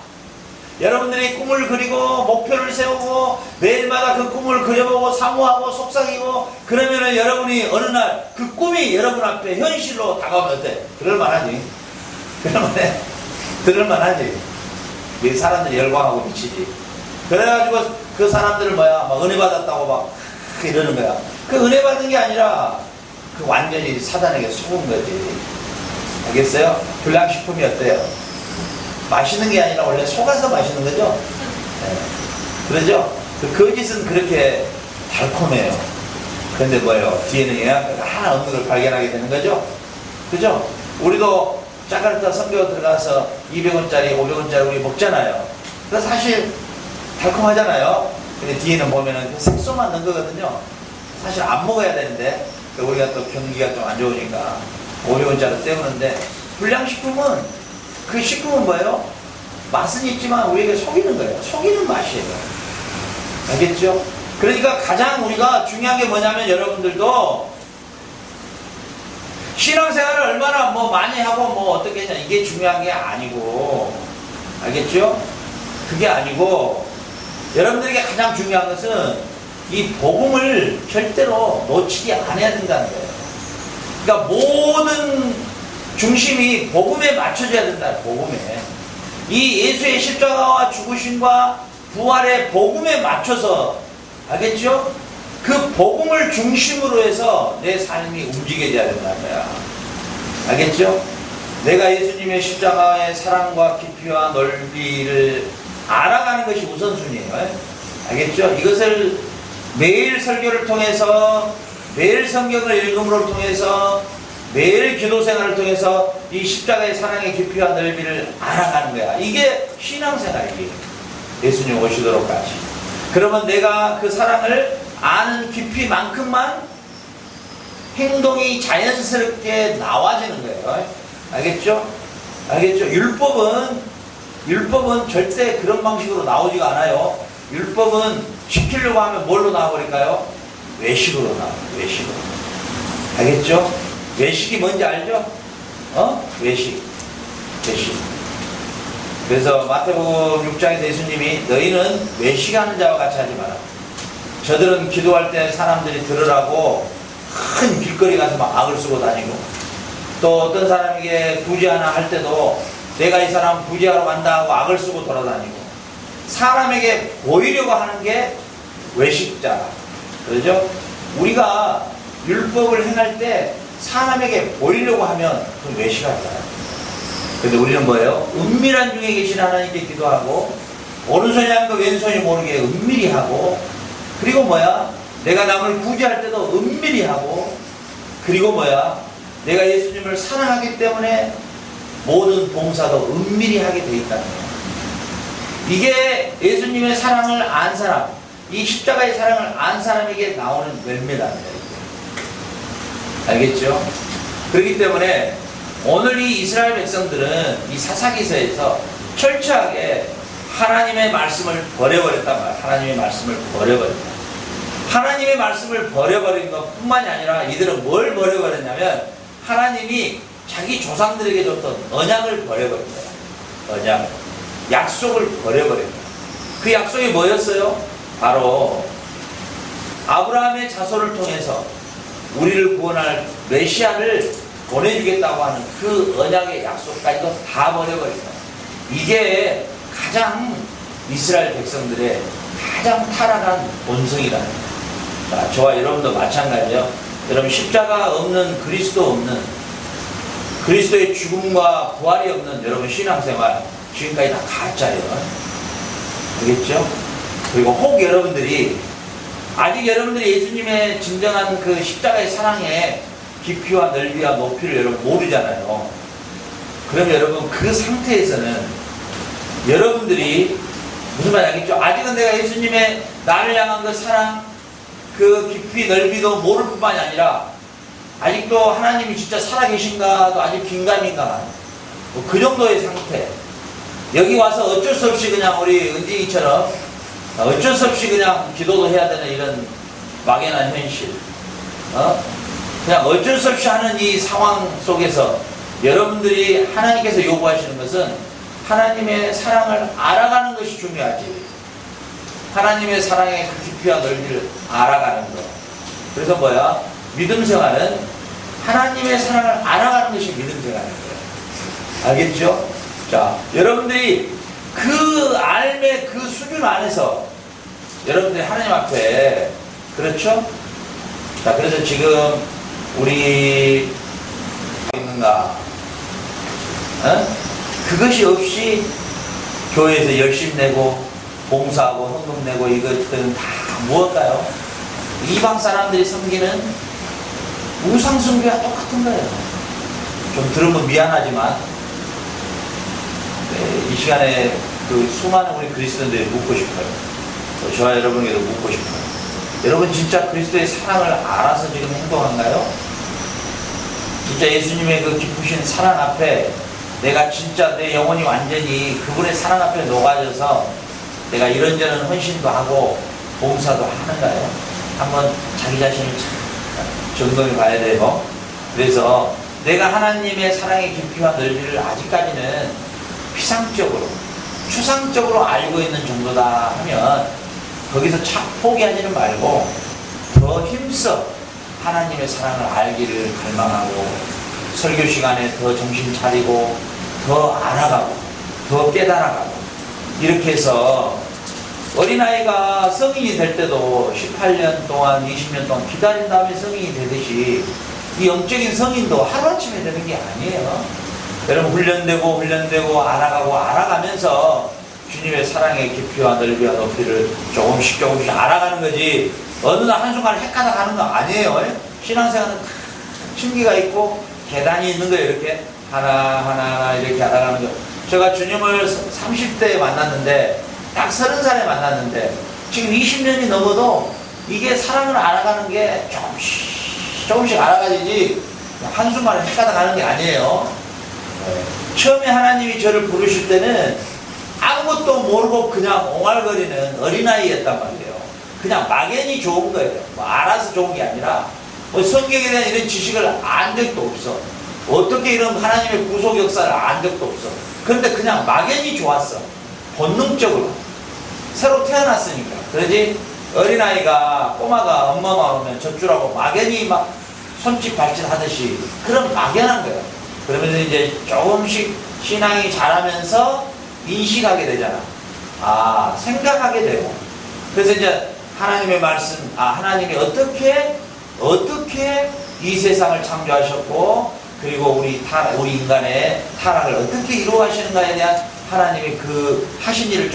여러분들이 꿈을 그리고 목표를 세우고 매일마다 그 꿈을 그려보고 사모하고 속삭이고 그러면은 여러분이 어느 날 그 꿈이 여러분 앞에 현실로 다가오면 어때? 그럴만하지. 들을만하지. 이 사람들이 열광하고 미치지. 그래가지고 그 사람들을 막 은혜 받았다고 막 이러는 거야. 그 은혜 받은 게 아니라 그 완전히 사단에게 속은 거지. 알겠어요? 불량식품이 어때요? 마시는 게 아니라 원래 속아서 마시는 거죠? 네. 그러죠? 그 거짓은 그렇게 달콤해요. 그런데 뭐예요? 뒤에는 영양가가 하나 없는 걸 발견하게 되는 거죠? 그죠? 우리도 자카르타 선교 들어가서 200원짜리, 500원짜리 우리 먹잖아요. 그래서 사실 달콤하잖아요. 근데 뒤에는 보면은 색소만 넣은 거거든요. 사실 안 먹어야 되는데, 우리가 또 경기가 좀 안 좋으니까 500원짜리 때우는데, 불량식품은, 그 식품은 뭐예요? 맛은 있지만 우리에게 속이는 거예요. 속이는 맛이에요. 알겠죠? 그러니까 가장 우리가 중요한 게 뭐냐면, 여러분들도 신앙생활을 얼마나 뭐 많이 하고 뭐 어떻게 했냐, 이게 중요한 게 아니고, 알겠죠? 그게 아니고, 여러분들에게 가장 중요한 것은 이 복음을 절대로 놓치지 않아야 된다는 거예요. 그러니까 모든 중심이 복음에 맞춰져야 된다. 복음에. 이 예수의 십자가와 죽으심과 부활의 복음에 맞춰서, 알겠죠? 그 복음을 중심으로 해서 내 삶이 움직여져야 된다는 거야. 알겠죠? 내가 예수님의 십자가의 사랑과 깊이와 넓이를 알아가는 것이 우선순위예요. 알겠죠? 이것을 매일 설교를 통해서, 매일 성경을 읽음으로 통해서, 매일 기도 생활을 통해서 이 십자가의 사랑의 깊이와 넓이를 알아가는 거야. 이게 신앙생활이에요. 예수님 오시도록까지. 그러면 내가 그 사랑을 아는 깊이만큼만 행동이 자연스럽게 나와지는 거예요. 알겠죠? 알겠죠? 율법은 절대 그런 방식으로 나오지가 않아요. 율법은 지키려고 하면 뭘로 나와버릴까요? 외식으로 나와요. 외식으로. 알겠죠? 외식이 뭔지 알죠? 외식. 그래서 마태복음 6장에서 예수님이 너희는 외식하는 자와 같이 하지 마라. 저들은 기도할 때 사람들이 들으라고 큰 길거리 가서 막 악을 쓰고 다니고, 또 어떤 사람에게 부지 하나 할 때도 내가 이 사람 부지하러 간다 하고 악을 쓰고 돌아다니고, 사람에게 보이려고 하는 게 외식자. 그러죠? 우리가 율법을 행할 때 사람에게 보이려고 하면 그건 외식하잖아요. 근데 우리는 뭐예요? 은밀한 중에 계신 하나님께 기도하고, 오른손이 하는 거 왼손이 모르게 은밀히 하고, 그리고 내가 남을 구제할 때도 은밀히 하고, 그리고 내가 예수님을 사랑하기 때문에 모든 봉사도 은밀히 하게 돼 있다는 거예요. 이게 예수님의 사랑을 안 사람, 이 십자가의 사랑을 안 사람에게 나오는 열매라는 거예요. 알겠죠? 그렇기 때문에 오늘 이 이스라엘 백성들은 이 사사기서에서 철저하게 하나님의 말씀을 버려버렸단 말이에요. 하나님의 말씀을 버려버렸다. 하나님의 말씀을 버려버린 것 뿐만이 아니라 이들은 뭘 버려버렸냐면, 하나님이 자기 조상들에게 줬던 언약을 버려버린 거야. 언약. 약속을 버려버린 거야. 그 약속이 뭐였어요? 바로 아브라함의 자손을 통해서 우리를 구원할 메시아를 보내주겠다고 하는 그 언약의 약속까지도 다 버려버린 거야. 이게 가장 이스라엘 백성들의 가장 타락한 본성이라는 거예요. 자, 저와 여러분도 마찬가지예요. 여러분 십자가 없는, 그리스도 없는, 그리스도의 죽음과 부활이 없는 여러분 신앙생활 지금까지 다 가짜예요. 알겠죠? 그리고 혹 여러분들이 아직 여러분들이 예수님의 진정한 그 십자가의 사랑의 깊이와 넓이와 높이를 여러분 모르잖아요. 그럼 여러분 그 상태에서는 여러분들이 무슨 말인지 알겠죠? 아직은 내가 예수님의 나를 향한 그 사랑, 그 깊이 넓이도 모를 뿐만이 아니라 아직도 하나님이 진짜 살아계신가도 아직 긴가민가, 그 정도의 상태. 여기 와서 어쩔 수 없이 그냥 우리 은진이처럼 어쩔 수 없이 그냥 기도도 해야 되는 이런 막연한 현실, 그냥 어쩔 수 없이 하는 이 상황 속에서 여러분들이 하나님께서 요구하시는 것은 하나님의 사랑을 알아가는 것이 중요하지. 하나님의 사랑의 그 깊이와 넓이를 알아가는 것. 그래서 믿음 생활은 하나님의 사랑을 알아가는 것이 믿음 생활인 거예요. 알겠죠? 자, 여러분들이 그 삶의 그 수준 안에서 여러분들이 하나님 앞에, 그렇죠? 자, 그래서 지금 우리 있는가? 그것이 없이 교회에서 열심히 내고 봉사하고 헌금 내고 이것들은 다 무엇일까요? 이방 사람들이 섬기는 우상 숭배와 똑같은 거예요. 좀 들으면 미안하지만 이 시간에 그 수많은 우리 그리스도인들이 묻고 싶어요. 저와 여러분에게도 묻고 싶어요. 여러분 진짜 그리스도의 사랑을 알아서 지금 행동한가요? 진짜 예수님의 그 기쁘신 사랑 앞에 내가 진짜 내 영혼이 완전히 그분의 사랑 앞에 녹아져서 내가 이런저런 헌신도 하고 봉사도 하는가요? 한번 자기 자신을 점검해 봐야 돼요. 그래서 내가 하나님의 사랑의 깊이와 넓이를 아직까지는 피상적으로 추상적으로 알고 있는 정도다 하면 거기서 착 포기하지는 말고 더 힘써 하나님의 사랑을 알기를 갈망하고 설교 시간에 더 정신 차리고 더 알아가고 더 깨달아가고 이렇게 해서 어린아이가 성인이 될 때도 18년 동안 20년 동안 기다린 다음에 성인이 되듯이 이 영적인 성인도 하루아침에 되는 게 아니에요. 여러분 훈련되고 알아가면서 주님의 사랑의 깊이와 넓이와 높이를 조금씩 알아가는 거지 어느 날 한순간에 헷가닥 하는 거 아니에요. 신앙생활은 층기가 있고 계단이 있는 거예요. 이렇게 하나하나 이렇게 알아가는 거. 제가 주님을 30대에 만났는데 딱 30살에 만났는데 지금 20년이 넘어도 이게 사랑을 알아가는 게 조금씩 알아가지지 한순간에 헷가닥 하는 게 아니에요. 처음에 하나님이 저를 부르실 때는 아무것도 모르고 그냥 옹알거리는 어린아이였단 말이에요. 그냥 막연히 좋은 거예요. 뭐 알아서 좋은 게 아니라 뭐 성경에 대한 이런 지식을 안 적도 없어. 어떻게 이런 하나님의 구속 역사를 안 적도 없어. 그런데 그냥 막연히 좋았어. 본능적으로. 새로 태어났으니까. 그러지 어린아이가 꼬마가 엄마만 오면 젖주라고 막연히 막 손짓 발짓 하듯이 그런 막연한 거예요. 그러면서 이제 조금씩 신앙이 자라면서 인식하게 되잖아. 아, 생각하게 되고. 그래서 이제 하나님의 말씀, 하나님이 어떻게 이 세상을 창조하셨고, 그리고 우리 인간의 타락을 어떻게 이루어가시는가에 대한 하나님의 그 하신 일을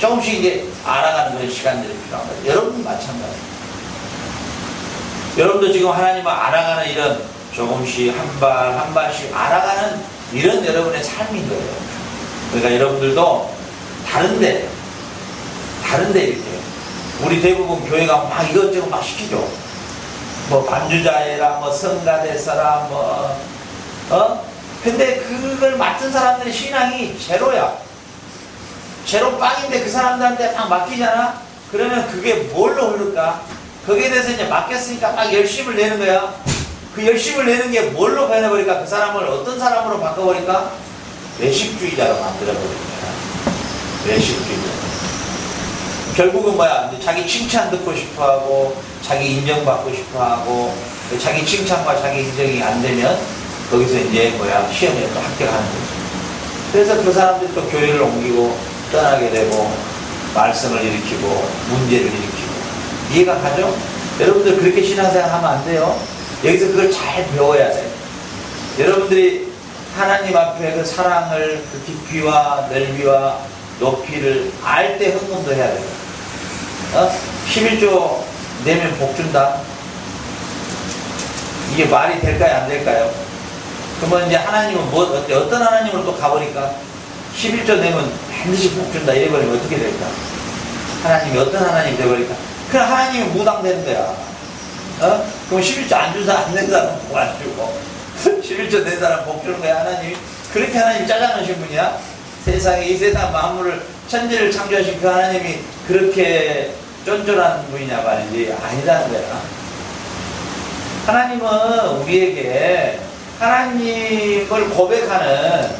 조금씩 이제 알아가는 그런 시간들이 필요한 거예요. 여러분도 마찬가지예요. 여러분도 지금 하나님을 알아가는 이런 조금씩 한 발씩 알아가는 이런 여러분의 삶인 거예요. 그러니까 여러분들도 다른데 이렇게 우리 대부분 교회가 막 이것저것 막 시키죠. 뭐 반주자애라 뭐 성가대사라 근데 그걸 맡은 사람들의 신앙이 제로야. 제로 빵인데 그 사람들한테 막 맡기잖아. 그러면 그게 뭘로 흐를까? 거기에 대해서 이제 맡겼으니까 막 열심을 내는 거야. 그 열심을 내는 게 뭘로 변해버릴까? 그 사람을 어떤 사람으로 바꿔버릴까? 외식주의자로 만들어버린 거야. 외식주의자. 결국은 뭐야? 자기 칭찬 듣고 싶어하고, 자기 인정받고 싶어하고, 자기 칭찬과 자기 인정이 안 되면 거기서 이제 시험에 또 합격하는 거죠. 그래서 그 사람들이 또 교회를 옮기고 떠나게 되고 말썽을 일으키고 문제를 일으키고. 이해가 가죠? 여러분들 그렇게 신앙생활 하면 안 돼요. 여기서 그걸 잘 배워야 돼요. 여러분들이 하나님 앞에 그 사랑을, 그 깊이와 넓이와 높이를 알 때 헌금도 해야 돼요. 11조 내면 복 준다. 이게 말이 될까요? 안 될까요? 그러면 이제 하나님은 어떤 하나님으로 또 가버릴까? 11조 내면 반드시 복 준다. 이래버리면 어떻게 될까? 하나님이 어떤 하나님이 돼버릴까? 그럼 하나님이 무당되는 거야. 그럼 11조 안 준 사람, 안 낸 사람 복 안 주고 11조 낸 사람 복 주는 거야. 하나님이 그렇게 하나님 짜장하신 분이야? 세상에 이 세상 만물을 천지를 창조하신 그 하나님이 그렇게 쫀쫀한 분이냐 말이지. 아니라는 거야. 하나님은 우리에게 하나님을 고백하는,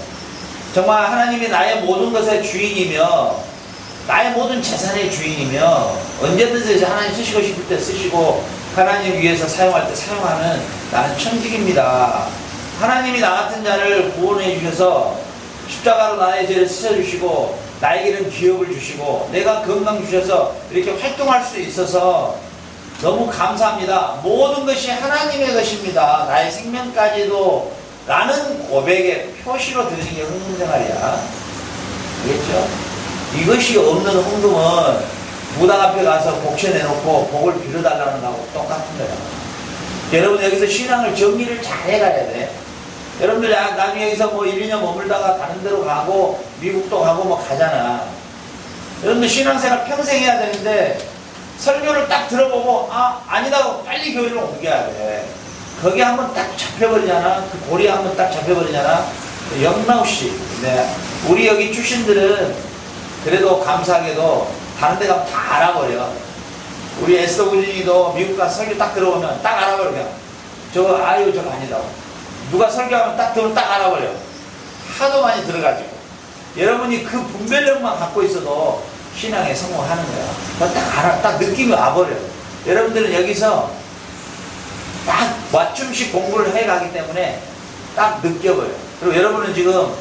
정말 하나님이 나의 모든 것의 주인이며 나의 모든 재산의 주인이며 언제든지 하나님 쓰시고 싶을 때 쓰시고 하나님 위해서 사용할 때 사용하는 나는 천직입니다. 하나님이 나 같은 자를 구원해 주셔서 십자가로 나의 죄를 씻어주시고 나에게는 기업을 주시고 내가 건강 주셔서 이렇게 활동할 수 있어서 너무 감사합니다. 모든 것이 하나님의 것입니다. 나의 생명까지도 라는 고백의 표시로 드리는 게 헌금생활이야. 알겠죠? 이것이 없는 헌금은 무당 앞에 가서 복채 내놓고 복을 빌어달라는 거하고 똑같은 거야. 여러분 여기서 신앙을 정리를 잘 해가야 돼. 여러분들 나중에 여기서 뭐 1, 2년 머물다가 다른 데로 가고 미국도 가고 뭐 가잖아. 여러분들 신앙생활 평생 해야 되는데 설교를 딱 들어보고 아니다고 빨리 교회를 옮겨야 돼. 거기 한번 딱 잡혀버리잖아. 그 고리에 한번 딱 잡혀버리잖아. 영나우씨. 네. 우리 여기 출신들은 그래도 감사하게도 다른 데 가면 다 알아버려. 우리 에스더 구진이도 미국 가서 설교 딱 들어오면 딱 알아버려. 저거 아니다고. 누가 설교하면 딱 들으면 딱 알아버려. 하도 많이 들어가지고. 여러분이 그 분별력만 갖고 있어도 신앙에 성공하는 거야. 딱 느낌이 와버려. 여러분들은 여기서 딱 맞춤식 공부를 해가기 때문에 딱 느껴버려. 그리고 여러분은 지금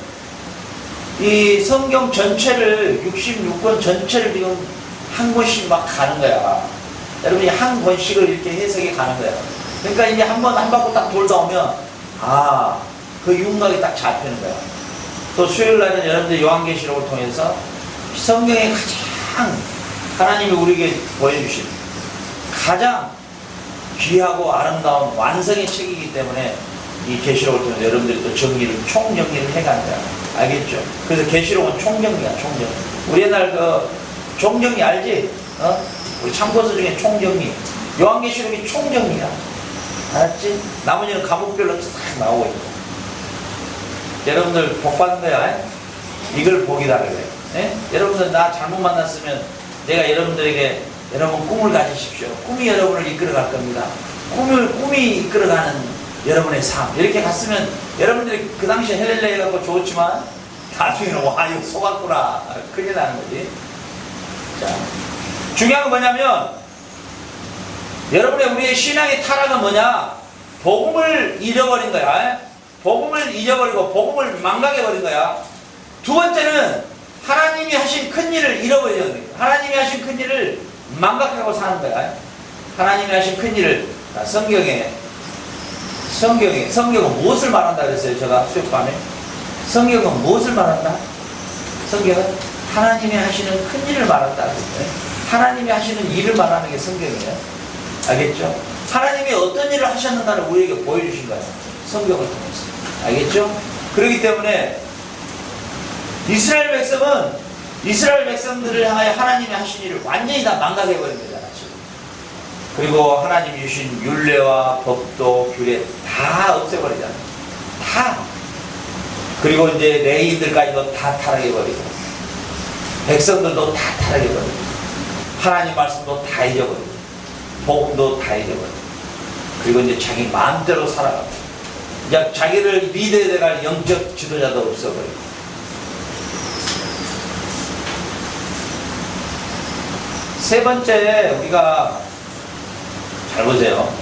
이 성경 전체를 66권 전체를 지금 한 권씩 막 가는 거야. 여러분이 한 권씩을 이렇게 해석해 가는 거야. 그러니까 이제 한 바퀴 딱 돌다 오면 그 윤곽이 딱 잡히는 거야. 또 수요일 날은 여러분들 요한계시록을 통해서 성경에 가장 하나님이 우리에게 보여주신 가장 귀하고 아름다운 완성의 책이기 때문에 이 계시록을 통해서 여러분들이 또 총정리를 해가는 거야. 알겠죠? 그래서 계시록은 총정리야, 총정리. 우리 옛날 그 총정리 알지? 우리 참고서 중에 총정리. 요한계시록이 총정리야. 알았지? 나머지는 과목별로 딱 나오고 있고. 여러분들 복 받는 거야. 이걸 복이다 그래. 네? 여러분들 나 잘못 만났으면 내가 여러분들에게 여러분 꿈을 가지십시오. 꿈이 여러분을 이끌어갈 겁니다. 꿈이 이끌어가는 여러분의 삶. 이렇게 갔으면 여러분들이 그 당시에 헬렐레 해갖고 좋았지만 나중에는 와 이거 속았구나. 큰일 나는 거지. 자, 중요한 건 뭐냐면 여러분의 우리의 신앙의 타락은 뭐냐? 복음을 잃어버린 거야. 복음을 잊어버리고 복음을 망각해버린 거야. 두 번째는 하나님이 하신 큰 일을 잃어버리는 거야. 하나님이 하신 큰 일을 망각하고 사는 거야. 하나님이 하신 큰 일을 성경은 무엇을 말한다 그랬어요? 제가 수요밤에 성경은 무엇을 말한다? 성경은 하나님이 하시는 큰 일을 말한다 그랬어요. 하나님이 하시는 일을 말하는 게 성경이에요. 알겠죠? 하나님이 어떤 일을 하셨는가를 우리에게 보여주신 거예요. 성경을 통해서. 알겠죠? 그렇기 때문에 이스라엘 백성들을 향하여 하나님이 하신 일을 완전히 다 망각해버린 거잖아, 지금. 그리고 하나님이 주신 율례와 법도 규례 다 없애버리잖아. 다. 그리고 이제 레위인들까지도 다 타락해버리고 백성들도 다 타락해버리고 하나님 말씀도 다 잊어버리고 복음도 다 잊어버리고 그리고 이제 자기 마음대로 살아가고 이제 자기를 리드해야 될 영적 지도자도 없어버리고 세 번째 우리가 잘 보세요.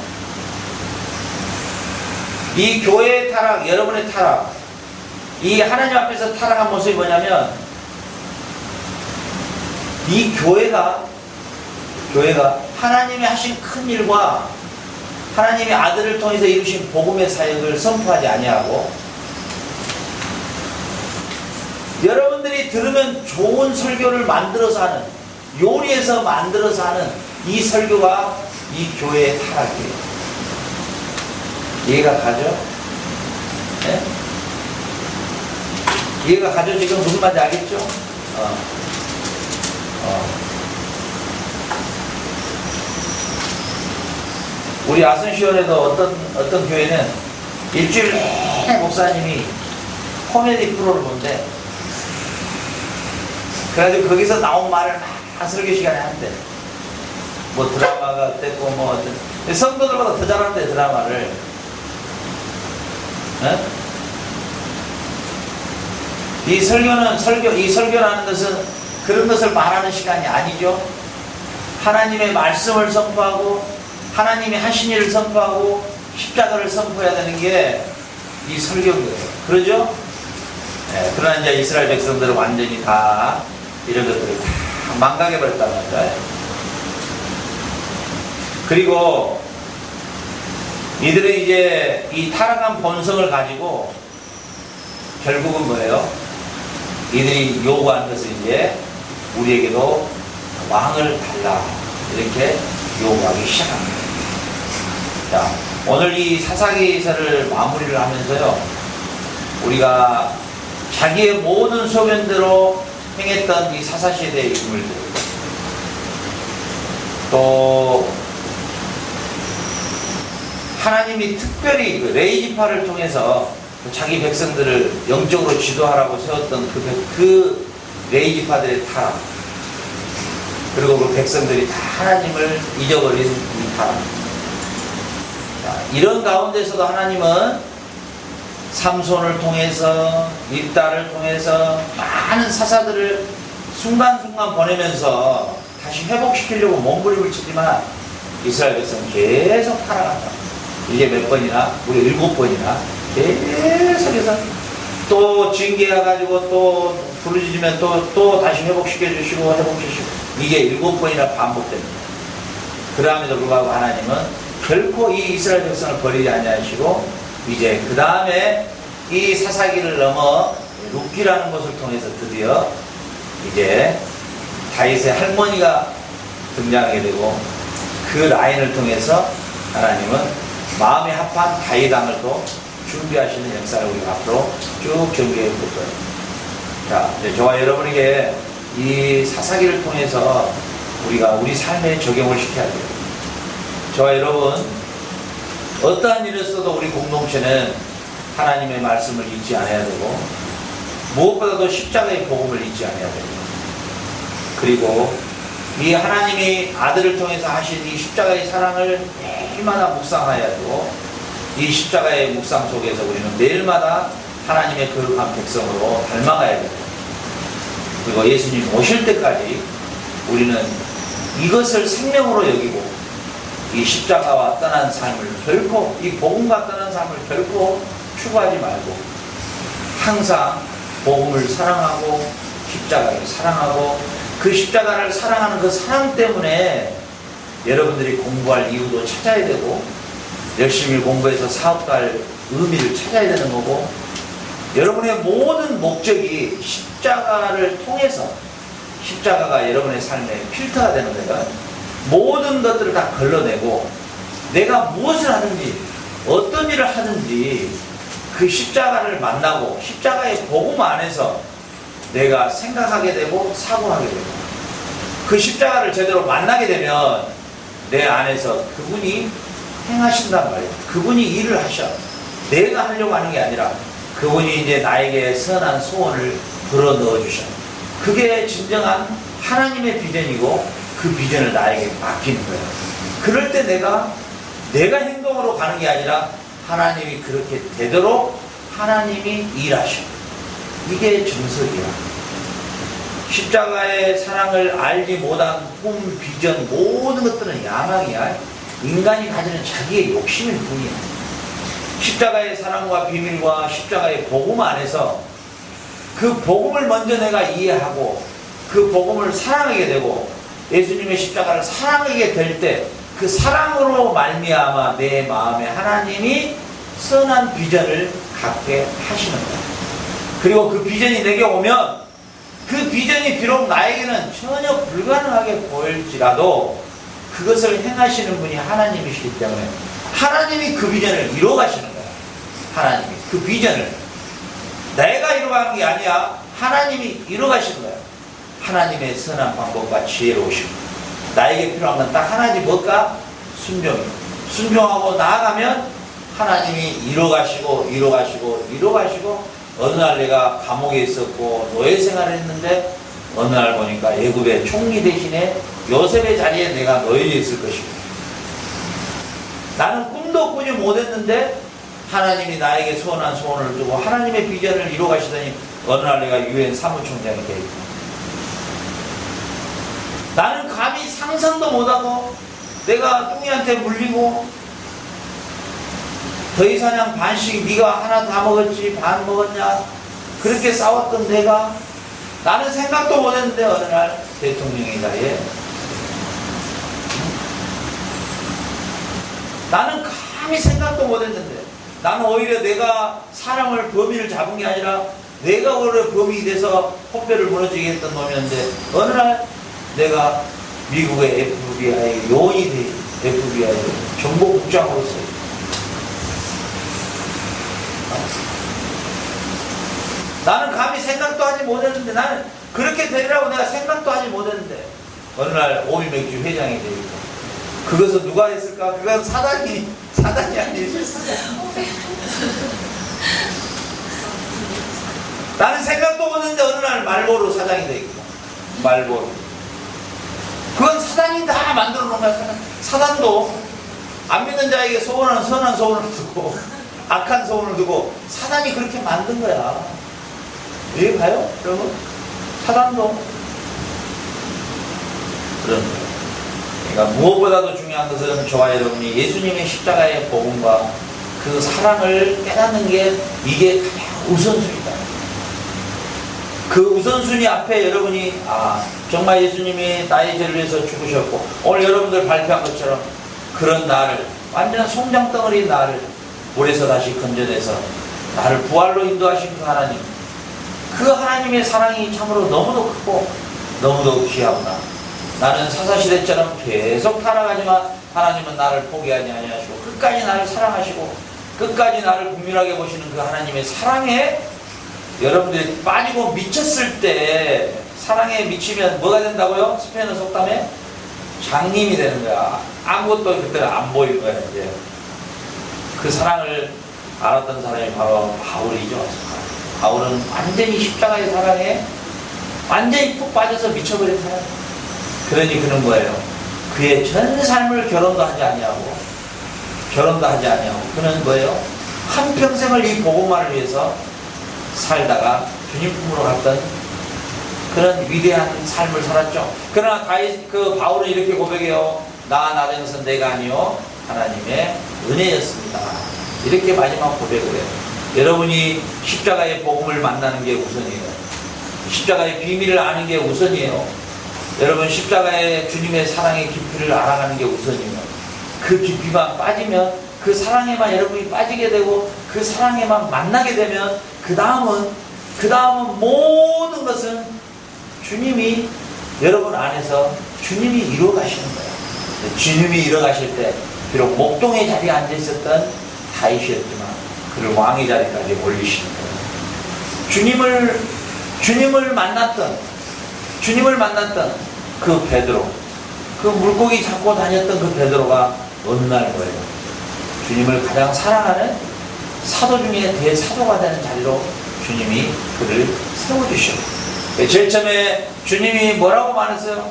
이 교회의 타락, 여러분의 타락, 이 하나님 앞에서 타락한 모습이 뭐냐면 이 교회가 하나님이 하신 큰 일과 하나님의 아들을 통해서 이루신 복음의 사역을 선포하지 아니하고 여러분들이 들으면 좋은 설교를 만들어서 하는 요리해서 만들어서 하는 이 설교가 이 교회의 타락이에요. 이해가 가죠? 네? 이해가 가죠? 지금 무슨 말인지 알겠죠? 우리 아순시원에도 어떤 교회는 일주일 내내 목사님이 코미디 프로를 본대. 그래가지고 거기서 나온 말을 막 설교 시간에 한대. 뭐 드라마가 어땠고 뭐 어떤 성도들보다 더 잘하는데 드라마를. 네? 이 설교라는 것은 그런 것을 말하는 시간이 아니죠. 하나님의 말씀을 선포하고 하나님이 하신 일을 선포하고 십자가를 선포해야 되는 게 이 설교인 거예요. 그러죠? 네, 그러나 이제 이스라엘 백성들은 완전히 다 이런 것들을 다 망각해버렸단 말이에요. 그리고 이들은 이제 이 타락한 본성을 가지고 결국은 뭐예요? 이들이 요구하는 것은 이제 우리에게도 왕을 달라 이렇게 요구하기 시작합니다. 자, 오늘 이 사사기서를 마무리를 하면서요, 우리가 자기의 모든 소견대로 행했던 이 사사시대의 인물들, 또 하나님이 특별히 그 레이지파를 통해서 자기 백성들을 영적으로 지도하라고 세웠던 그 레이지파들의 타락, 그리고 그 백성들이 다 하나님을 잊어버린 이 타락. 자, 이런 가운데서도 하나님은 삼손을 통해서, 입다를 통해서 많은 사사들을 순간순간 보내면서 다시 회복시키려고 몸부림을 치지만 이스라엘 백성은 계속 타락한다. 이게 몇 번이나? 우리 7번이나 계속해서 또 징계해가지고 또 부르짖으면 또 다시 회복시켜주시고 회복시키시고, 이게 7번이나 반복됩니다. 그럼에도 불구하고 하나님은 결코 이 이스라엘 백성을 버리지 아니하시고, 이제 그 다음에 이 사사기를 넘어 룻기라는 것을 통해서 드디어 이제 다윗의 할머니가 등장하게 되고, 그 라인을 통해서 하나님은 마음에 합한 다윗 왕을 또 준비하시는 역사를 우리가 앞으로 쭉 전개해 볼 거예요. 자, 이제 저와 여러분에게 이 사사기를 통해서 우리가 우리 삶에 적용을 시켜야 돼요. 저와 여러분, 어떠한 일을 써도 우리 공동체는 하나님의 말씀을 잊지 않아야 되고, 무엇보다도 십자가의 복음을 잊지 않아야 됩니다. 그리고 이 하나님이 아들을 통해서 하신 이 십자가의 사랑을 매일마다 묵상해야 되고, 이 십자가의 묵상 속에서 우리는 매일마다 하나님의 거룩한 백성으로 닮아가야 됩니다. 그리고 예수님 오실 때까지 우리는 이것을 생명으로 여기고, 이 십자가와 떠난 삶을 결코, 이 복음과 떠난 삶을 결코 추구하지 말고, 항상 복음을 사랑하고 십자가를 사랑하고, 그 십자가를 사랑하는 그 사랑 때문에 여러분들이 공부할 이유도 찾아야 되고, 열심히 공부해서 사업할 의미를 찾아야 되는 거고, 여러분의 모든 목적이 십자가를 통해서, 십자가가 여러분의 삶의 필터가 되는 거예요. 모든 것들을 다 걸러내고, 내가 무엇을 하든지 어떤 일을 하든지 그 십자가를 만나고 십자가의 복음 안에서 내가 생각하게 되고 사고하게 되고, 그 십자가를 제대로 만나게 되면 내 안에서 그분이 행하신단 말이에요. 그분이 일을 하셔. 내가 하려고 하는 게 아니라 그분이 이제 나에게 선한 소원을 불어 넣어 주셔. 그게 진정한 하나님의 비전이고, 그 비전을 나에게 맡기는 거예요. 그럴 때 내가 행동으로 가는 게 아니라 하나님이 그렇게 되도록 하나님이 일하셔. 이게 정석이야. 십자가의 사랑을 알지 못한 꿈, 비전, 모든 것들은 야망이야. 인간이 가지는 자기의 욕심일 뿐이야. 십자가의 사랑과 비밀과 십자가의 복음 안에서 그 복음을 먼저 내가 이해하고 그 복음을 사랑하게 되고, 예수님의 십자가를 사랑하게 될 때 그 사랑으로 말미암아 내 마음에 하나님이 선한 비전을 갖게 하시는 거야. 그리고 그 비전이 내게 오면 그 비전이 비록 나에게는 전혀 불가능하게 보일지라도 그것을 행하시는 분이 하나님이시기 때문에 하나님이 그 비전을 이뤄가시는 거야. 하나님이 그 비전을 내가 이뤄가는 게 아니야. 하나님이 이뤄가시는 거야. 하나님의 선한 방법과 지혜로우시고, 나에게 필요한 건 딱 하나지 뭘까? 순종이에요. 순종하고 나아가면 하나님이 이뤄가시고 어느 날 내가 감옥에 있었고 노예 생활을 했는데 어느 날 보니까 애굽의 총리 대신에 요셉의 자리에 내가 놓여 있을 것이고, 나는 꿈도 꾸지 못했는데 하나님이 나에게 소원한 소원을 주고 하나님의 비전을 이뤄가시더니 어느 날 내가 유엔 사무총장이 돼 있고, 나는 감히 상상도 못하고 내가 뚱이한테 물리고 더위사냥 반씩 네가 하나 다 먹었지 반 먹었냐 그렇게 싸웠던 내가, 나는 생각도 못했는데 어느 날 대통령의 자리에 나는 감히 생각도 못했는데, 나는 오히려 내가 사람을 범인을 잡은 게 아니라 내가 오히려 범인이 돼서 코뼈를 무너지게 했던 놈이었는데, 어느 날 내가 미국의 FBI 요원이 돼, FBI 정보국장으로서 나는 감히 생각도 하지 못했는데, 나는 그렇게 되리라고 내가 생각도 하지 못했는데, 어느 날 오미맥주 회장이 되니까 그것은 누가 했을까? 그건 사단이 아니었어. 나는 생각도 못했는데 어느 날 말보로 사장이 되겠구나. 말보로. 그건 사단이 다 만들어 놓은 거야. 사단도 안 믿는 자에게 소원은 선한 소원을 두고 악한 소원을 두고 사단이 그렇게 만든 거야. 이해 가요? 여러분? 사단도 그런 거예요. 그러니까 무엇보다도 중요한 것은 저와 여러분이 예수님의 십자가의 복음과 그 사랑을 깨닫는 게 이게 가장 우선순위다. 그 우선순위 앞에 여러분이 정말 예수님이 나의 죄를 위해서 죽으셨고 오늘 여러분들 발표한 것처럼 그런 나를 완전 송장덩어리 나를 물에서 다시 건져내서 나를 부활로 인도하신 그 하나님, 그 하나님의 사랑이 참으로 너무도 크고 너무도 귀하구나. 나는 사사시대처럼 계속 타락하지만 하나님은 나를 포기하지 아니하시고 끝까지 나를 사랑하시고 끝까지 나를 국민하게 보시는 그 하나님의 사랑에 여러분들이 빠지고 미쳤을 때, 사랑에 미치면 뭐가 된다고요? 스페인어 속담에 장님이 되는 거야. 아무것도 그때는 안 보일 거야. 이제 그 사랑을 알았던 사람이 바로 바울이죠. 바울은 완전히 십자가의 사랑에 완전히 푹 빠져서 미쳐버린 사람. 그러니 그런 거예요. 그의 전 삶을 결혼도 하지 아니하고 그는 뭐예요? 한평생을 이 복음만을 위해서 살다가 주님 품으로 갔던 그런 위대한 삶을 살았죠. 그러나 바울은 이렇게 고백해요. 나 된 것은 내가 아니요 하나님의 은혜였습니다. 이렇게 마지막 고백을 해요. 여러분이 십자가의 복음을 만나는 게 우선이에요. 십자가의 비밀을 아는 게 우선이에요. 여러분 십자가의 주님의 사랑의 깊이를 알아가는 게 우선이에요. 그 깊이만 빠지면, 그 사랑에만 여러분이 빠지게 되고 그 사랑에만 만나게 되면 그 다음은 모든 것은 주님이 여러분 안에서 주님이 이루어 가시는 거예요. 주님이 이루어 가실 때 비록 목동의 자리에 앉아 있었던 다윗이었지만 그를 왕의 자리까지 올리시는 거예요. 주님을 만났던 그 베드로, 그 물고기 잡고 다녔던 그 베드로가 어느 날 거예요. 주님을 가장 사랑하는 사도 중에 대사도가 되는 자리로 주님이 그를 세워주셨고, 제일 처음에 주님이 뭐라고 말했어요?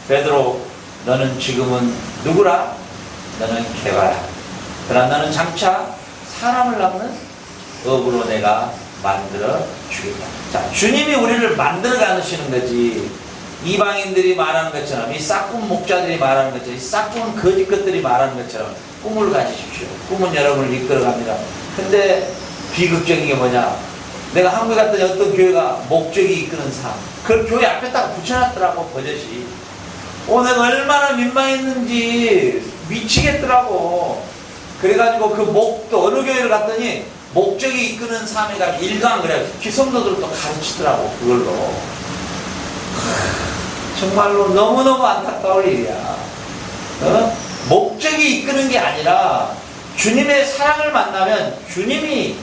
베드로, 너는 지금은 누구라? 너는 개바라. 그러나 너는 장차 사람을 낳는 업으로 내가 만들어 주겠다. 자, 주님이 우리를 만들어 가시는 거지. 이방인들이 말하는 것처럼, 이 싹군 목자들이 말하는 것처럼, 이 싹군 거짓 것들이 말하는 것처럼 꿈을 가지십시오. 꿈은 여러분을 이끌어 갑니다. 근데 비극적인 게 뭐냐? 내가 한국에 갔더니 어떤 교회가 목적이 이끄는 삶, 그걸 교회 앞에다가 붙여놨더라고, 버젓이. 내가 얼마나 민망했는지 미치겠더라고. 그래가지고 그 어느 교회를 갔더니 목적이 이끄는 삶이가 일강, 그래 기성도들도 가르치더라고, 그걸로. 정말로 너무너무 안타까울 일이야. 목적이 이끄는 게 아니라 주님의 사랑을 만나면 주님이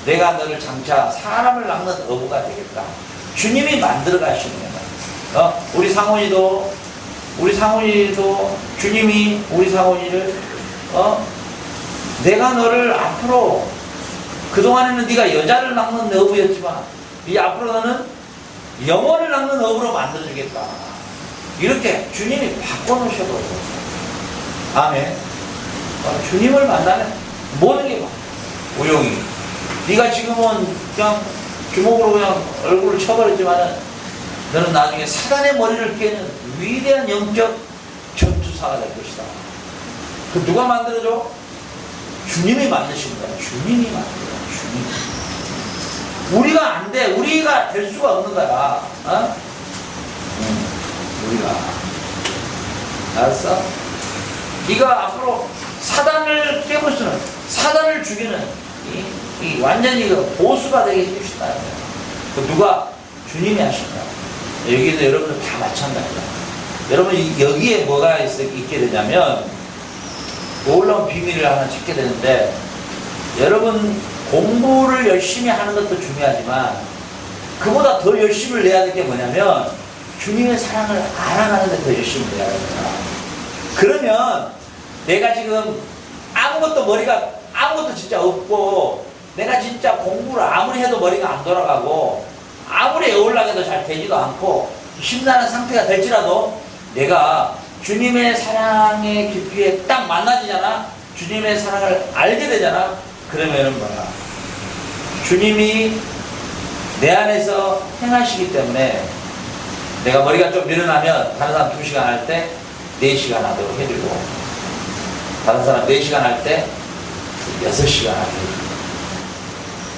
내가 너를 장차 사람을 낳는 어부가 되겠다. 주님이 만들어 가시는 거야. 우리 상훈이도 주님이 우리 상훈이를 내가 너를 앞으로, 그동안에는 네가 여자를 낳는 어부였지만 이 앞으로 너는 영혼을 낳는 어부로 만들어주겠다. 이렇게 주님이 바꿔놓으셔도. 아멘. 주님을 만나면 모든 게 우용이. 네가 지금은 그냥 주먹으로 그냥 얼굴을 쳐버렸지만은 너는 나중에 사단의 머리를 깨는 위대한 영적 전투사가 될 것이다. 그 누가 만들어줘? 주님이 만드신 거야. 주님이 만들어. 주님. 우리가 안 돼. 우리가 될 수가 없는 거야. 우리가. 알았어? 네가 앞으로 사단을 깨부수는, 사단을 죽이는 완전히 보수가 되게 해주신다는 거예요. 그 누가? 주님이 하신다. 여기도 여러분들 다 마찬가지다. 여러분 여기에 뭐가 있게 되냐면 놀라운 비밀을 하나 찾게 되는데, 여러분 공부를 열심히 하는 것도 중요하지만 그보다 더 열심을 내야 될 게 뭐냐면 주님의 사랑을 알아가는 데 더 열심히 내야 됩니다. 그러면 내가 지금 아무것도 진짜 없고, 내가 진짜 공부를 아무리 해도 머리가 안 돌아가고 아무리 애올라게 해도 잘 되지도 않고 심란한 상태가 될지라도 내가 주님의 사랑의 깊이에 딱 만나지잖아. 주님의 사랑을 알게 되잖아. 그러면은 뭐야? 주님이 내 안에서 행하시기 때문에 내가 머리가 좀 늘어나면 다른 사람 2시간 할 때 4시간 하도록 해주고, 다른 사람 4시간 할 때 6시간 하게 해주고.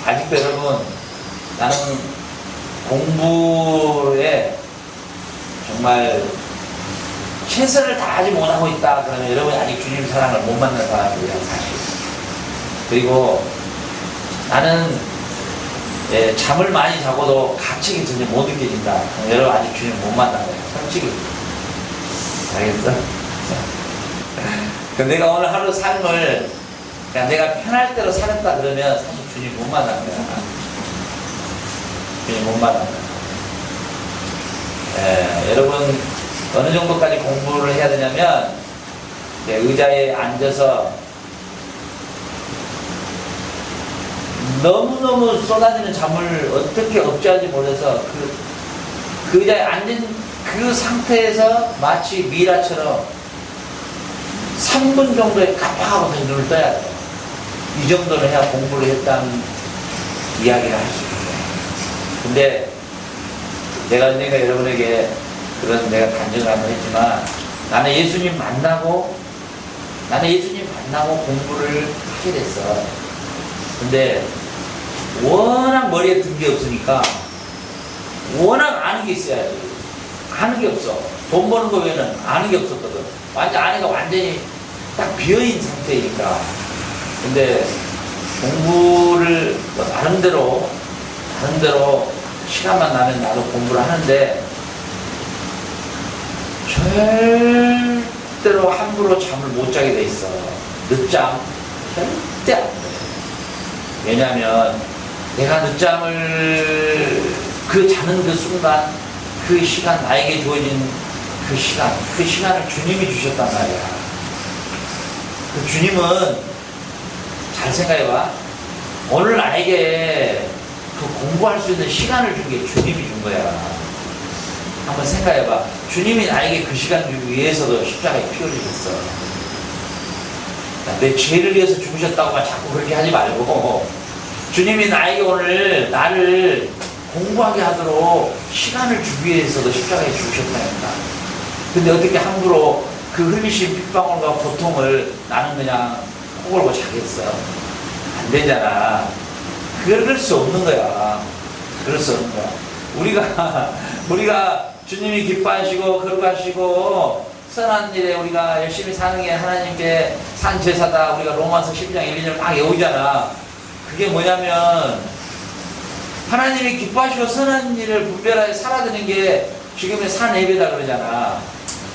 아직도 여러분, 나는 공부에 정말 최선을 다하지 못하고 있다 그러면 여러분이 아직 주님 사랑을 못 만난 사람이에요, 사실. 그리고 나는 잠을 많이 자고도 가책이 전혀 못 느껴진다. 여러분 아직 주님 못 만난 거예요, 솔직히. 알겠어? 내가 오늘 하루 삶을 그냥 내가 편할 대로 살았다 그러면 사실 주님 못 만난 거야. 주님 못 만난 거야. 여러분 어느 정도까지 공부를 해야 되냐면, 의자에 앉아서 너무너무 쏟아지는 잠을 어떻게 억제하지 못해서 그 의자에 앉은 그 상태에서 마치 미라처럼 3분 정도에 깜빡하고 다시 눈을 떠야 돼요. 이 정도는 해야 공부를 했다는 이야기를 할 수 있어요. 근데 내가 여러분에게 그런 내가 간증을 한번 했지만, 나는 예수님 만나고 공부를 하게 됐어. 근데 워낙 머리에 든 게 없으니까 워낙 아는 게 있어야지. 아는 게 없어. 돈 버는 거 외에는 아는 게 없었거든. 안에가 완전히 딱 비어있는 상태이니까. 근데 공부를 나름대로 시간만 나면 나도 공부를 하는데, 절대로 함부로 잠을 못 자게 돼 있어. 늦잠 절대 안 돼. 왜냐면 내가 늦잠을 자는 그 순간, 그 시간, 나에게 주어진 그 시간을 주님이 주셨단 말이야. 그 주님은, 잘 생각해봐. 오늘 나에게 그 공부할 수 있는 시간을 준 게 주님이 준 거야. 한번 생각해봐. 주님이 나에게 그 시간 주기 위해서도 십자가에 피 흘리셨어. 내 죄를 위해서 죽으셨다고만 자꾸 그렇게 하지 말고, 주님이 나에게 오늘 나를 공부하게 하도록 시간을 주기 위해서도 십자가에 죽으셨다니까. 근데 어떻게 함부로 그 흘리신 핏방울과 고통을 나는 그냥 코 골고 자겠어? 안 되잖아. 그럴 수 없는 거야. 그럴 수 없는 거야. 우리가 주님이 기뻐하시고 거룩하시고 선한 일에 우리가 열심히 사는 게 하나님께 산 제사다. 우리가 로마서 12장 1, 2절 막 외우잖아. 그게 뭐냐면 하나님이 기뻐하시고 선한 일을 분별하게 살아드는 게 지금의 산 예배다 그러잖아.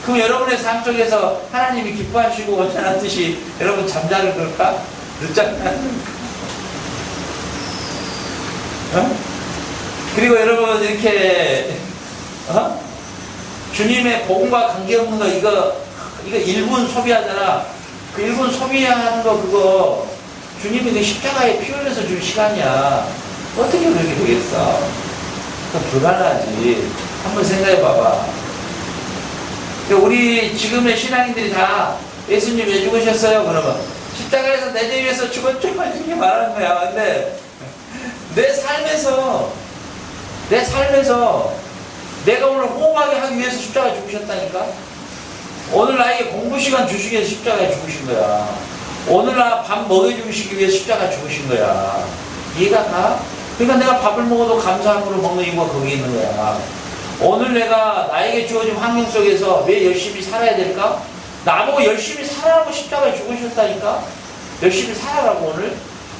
그럼 여러분의 삶 속에서 하나님이 기뻐하시고 온전한 뜻이 여러분 잠자를 그럴까? 늦잠 그리고 여러분 이렇게 주님의 복음과 관계없는 거 이거 1분 소비하잖아. 그 1분 소비하는 거 그거 주님이 그 십자가에 피 흘려서 줄 시간이야. 어떻게 그렇게 되겠어? 그건 불가능하지. 한번 생각해 봐봐. 우리 지금의 신앙인들이 다 예수님 왜 죽으셨어요? 그러면 십자가에서 내 죄 위해서 죽었죠? 이렇게 말하는 거야. 근데 내 삶에서 내가 오늘 호흡하게 하기 위해서 십자가에 죽으셨다니까? 오늘 나에게 공부 시간 주시기 위해서 십자가에 죽으신 거야. 오늘 나 밥 먹여주시기 위해서 십자가에 죽으신 거야. 이해가 가? 그러니까 내가 밥을 먹어도 감사함으로 먹는 이유가 거기 있는 거야. 오늘 내가 나에게 주어진 환경 속에서 왜 열심히 살아야 될까? 나보고 열심히 살아라고 십자가에 죽으셨다니까? 열심히 살아라고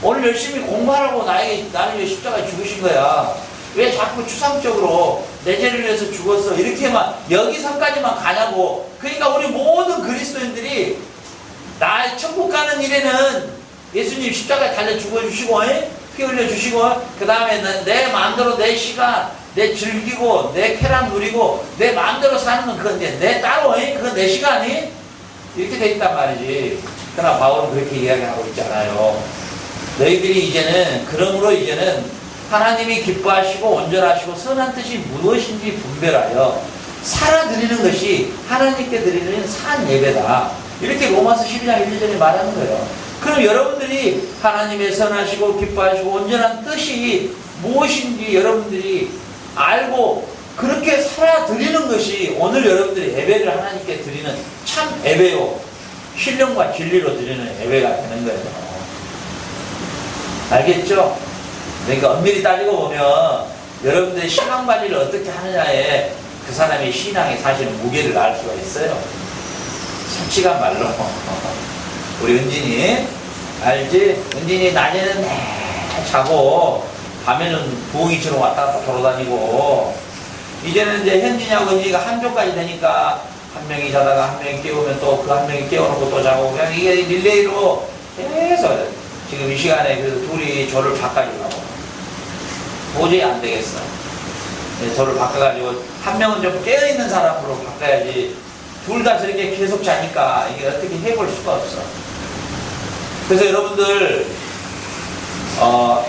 오늘 열심히 공부하라고 나를 위해 십자가에 죽으신 거야. 왜 자꾸 추상적으로 내 죄를 위해서 죽었어 이렇게만 여기서까지만 가냐고. 그러니까 우리 모든 그리스도인들이 나 천국 가는 일에는 예수님 십자가에 달려 죽어주시고 피 흘려주시고 그 다음에 내 마음대로 내 시간 내 즐기고 내 쾌락 누리고 내 마음대로 사는 건 그건 내 따로 그건 내 시간이 이렇게 돼 있단 말이지. 그러나 바울은 그렇게 이야기하고 있잖아요. 너희들이 이제는 그러므로 이제는 하나님이 기뻐하시고 온전하시고 선한 뜻이 무엇인지 분별하여 살아드리는 것이 하나님께 드리는 산 예배다. 이렇게 로마서 12장 1절에 말하는 거예요. 그럼 여러분들이 하나님의 선하시고 기뻐하시고 온전한 뜻이 무엇인지 여러분들이 알고 그렇게 살아드리는 것이 오늘 여러분들이 예배를 하나님께 드리는 참 예배요. 신령과 진리로 드리는 예배가 되는 거예요. 알겠죠? 그러니까 엄밀히 따지고 보면 여러분들이 신앙 관리를 어떻게 하느냐에 그 사람의 신앙이 사실 무게를 알 수가 있어요. 솔직한 말로 우리 은진이 알지? 은진이 낮에는 내 자고 밤에는 부엉이처럼 왔다 갔다 돌아다니고 이제는 이제 현진이하고 은진이가 한 조까지 되니까 한 명이 자다가 한 명이 깨우면 또 그 한 명이 깨워놓고 또 자고 그냥 이게 릴레이로 계속 지금 이 시간에 그래서 둘이 저를 바꿔주려고 도저히 안 되겠어. 저를 바꿔가지고 한 명은 좀 깨어있는 사람으로 바꿔야지 둘 다 저렇게 계속 자니까 이게 어떻게 해볼 수가 없어. 그래서 여러분들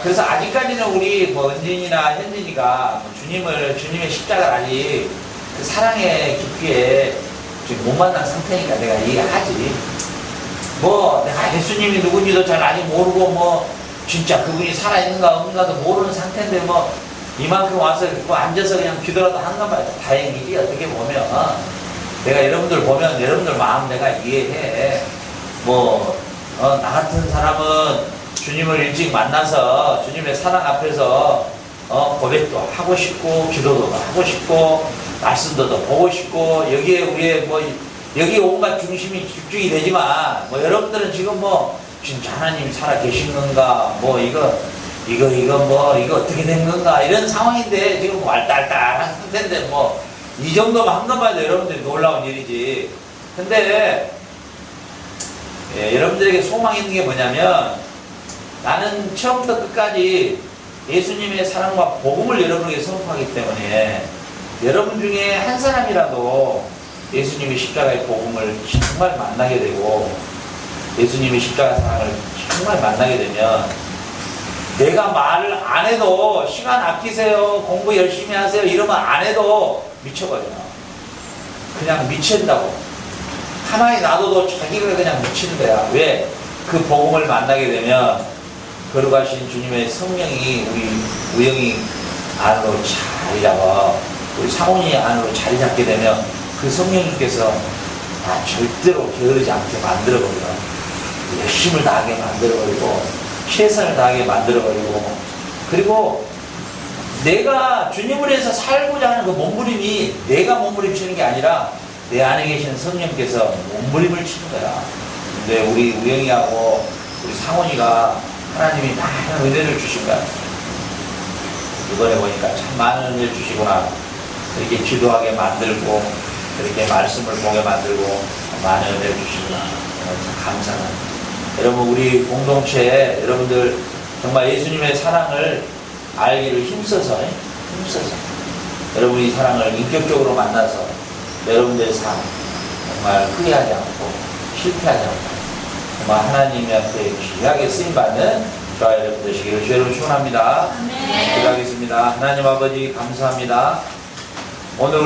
그래서 아직까지는 우리 뭐 은진이나 현진이가 주님의 십자가를 아직 그 사랑의 깊이에 지금 못 만난 상태니까 내가 이해하지. 뭐 내가 예수님이 누군지도 잘 아직 모르고 뭐 진짜 그분이 살아있는가 없는가도 모르는 상태인데 뭐 이만큼 와서 뭐 앉아서 그냥 기도라도 하는 건 말이야. 다행이지. 어떻게 보면 내가 여러분들 보면 여러분들 마음 내가 이해해. 뭐 나 같은 사람은 주님을 일찍 만나서 주님의 사랑 앞에서 고백도 하고 싶고 기도도 하고 싶고 말씀도 더 보고 싶고 여기에 우리의 뭐 여기 온갖 중심이 집중이 되지만 뭐 여러분들은 지금 뭐 진짜 하나님이 살아 계신 건가 뭐 이거 어떻게 된 건가 이런 상황인데 지금 왈딸딸한 상태인데 뭐 이 정도만 한 것만 해도 여러분들이 놀라운 일이지. 근데 여러분들에게 소망이 있는 게 뭐냐면 나는 처음부터 끝까지 예수님의 사랑과 복음을 여러분에게 선포하기 때문에 여러분 중에 한 사람이라도 예수님의 십자가의 복음을 정말 만나게 되고 예수님의 십자가 사랑을 정말 만나게 되면 내가 말을 안 해도 시간 아끼세요 공부 열심히 하세요 이러면 안 해도 미쳐버려. 그냥 미친다고. 가만히 놔둬도 자기가 그냥 미치는 거야. 왜? 그 복음을 만나게 되면 거룩하신 주님의 성령이 우리 우영이 안으로 자리 잡아 우리 상훈이 안으로 자리 잡게 되면 그 성령님께서 절대로 게으르지 않게 만들어버려. 열심을 다하게 만들어버리고 최선을 다하게 만들어버리고 그리고 내가 주님을 위해서 살고자 하는 그 몸부림이 내가 몸부림치는 게 아니라 내 안에 계신 성령께서 몸부림을 치는 거야. 근데 우리 우영이하고 우리 상훈이가 하나님이 많은 은혜를 주신 거야. 이번에 보니까 참 많은 은혜를 주시구나. 이렇게 기도하게 만들고 이렇게 말씀을 보게 만들고 많은 은혜를 주시구나. 참 감사한. 여러분 우리 공동체에 여러분들 정말 예수님의 사랑을 알기를 힘써서 여러분이 사랑을 인격적으로 만나서 여러분들의 삶 정말 후회하지 않고 실패하지 않고 정말 하나님한테 귀하게 쓰임받는 저와 여러분 되시기를 주의 이름으로 축원합니다. 기도하겠습니다. 하나님 아버지 감사합니다. 오늘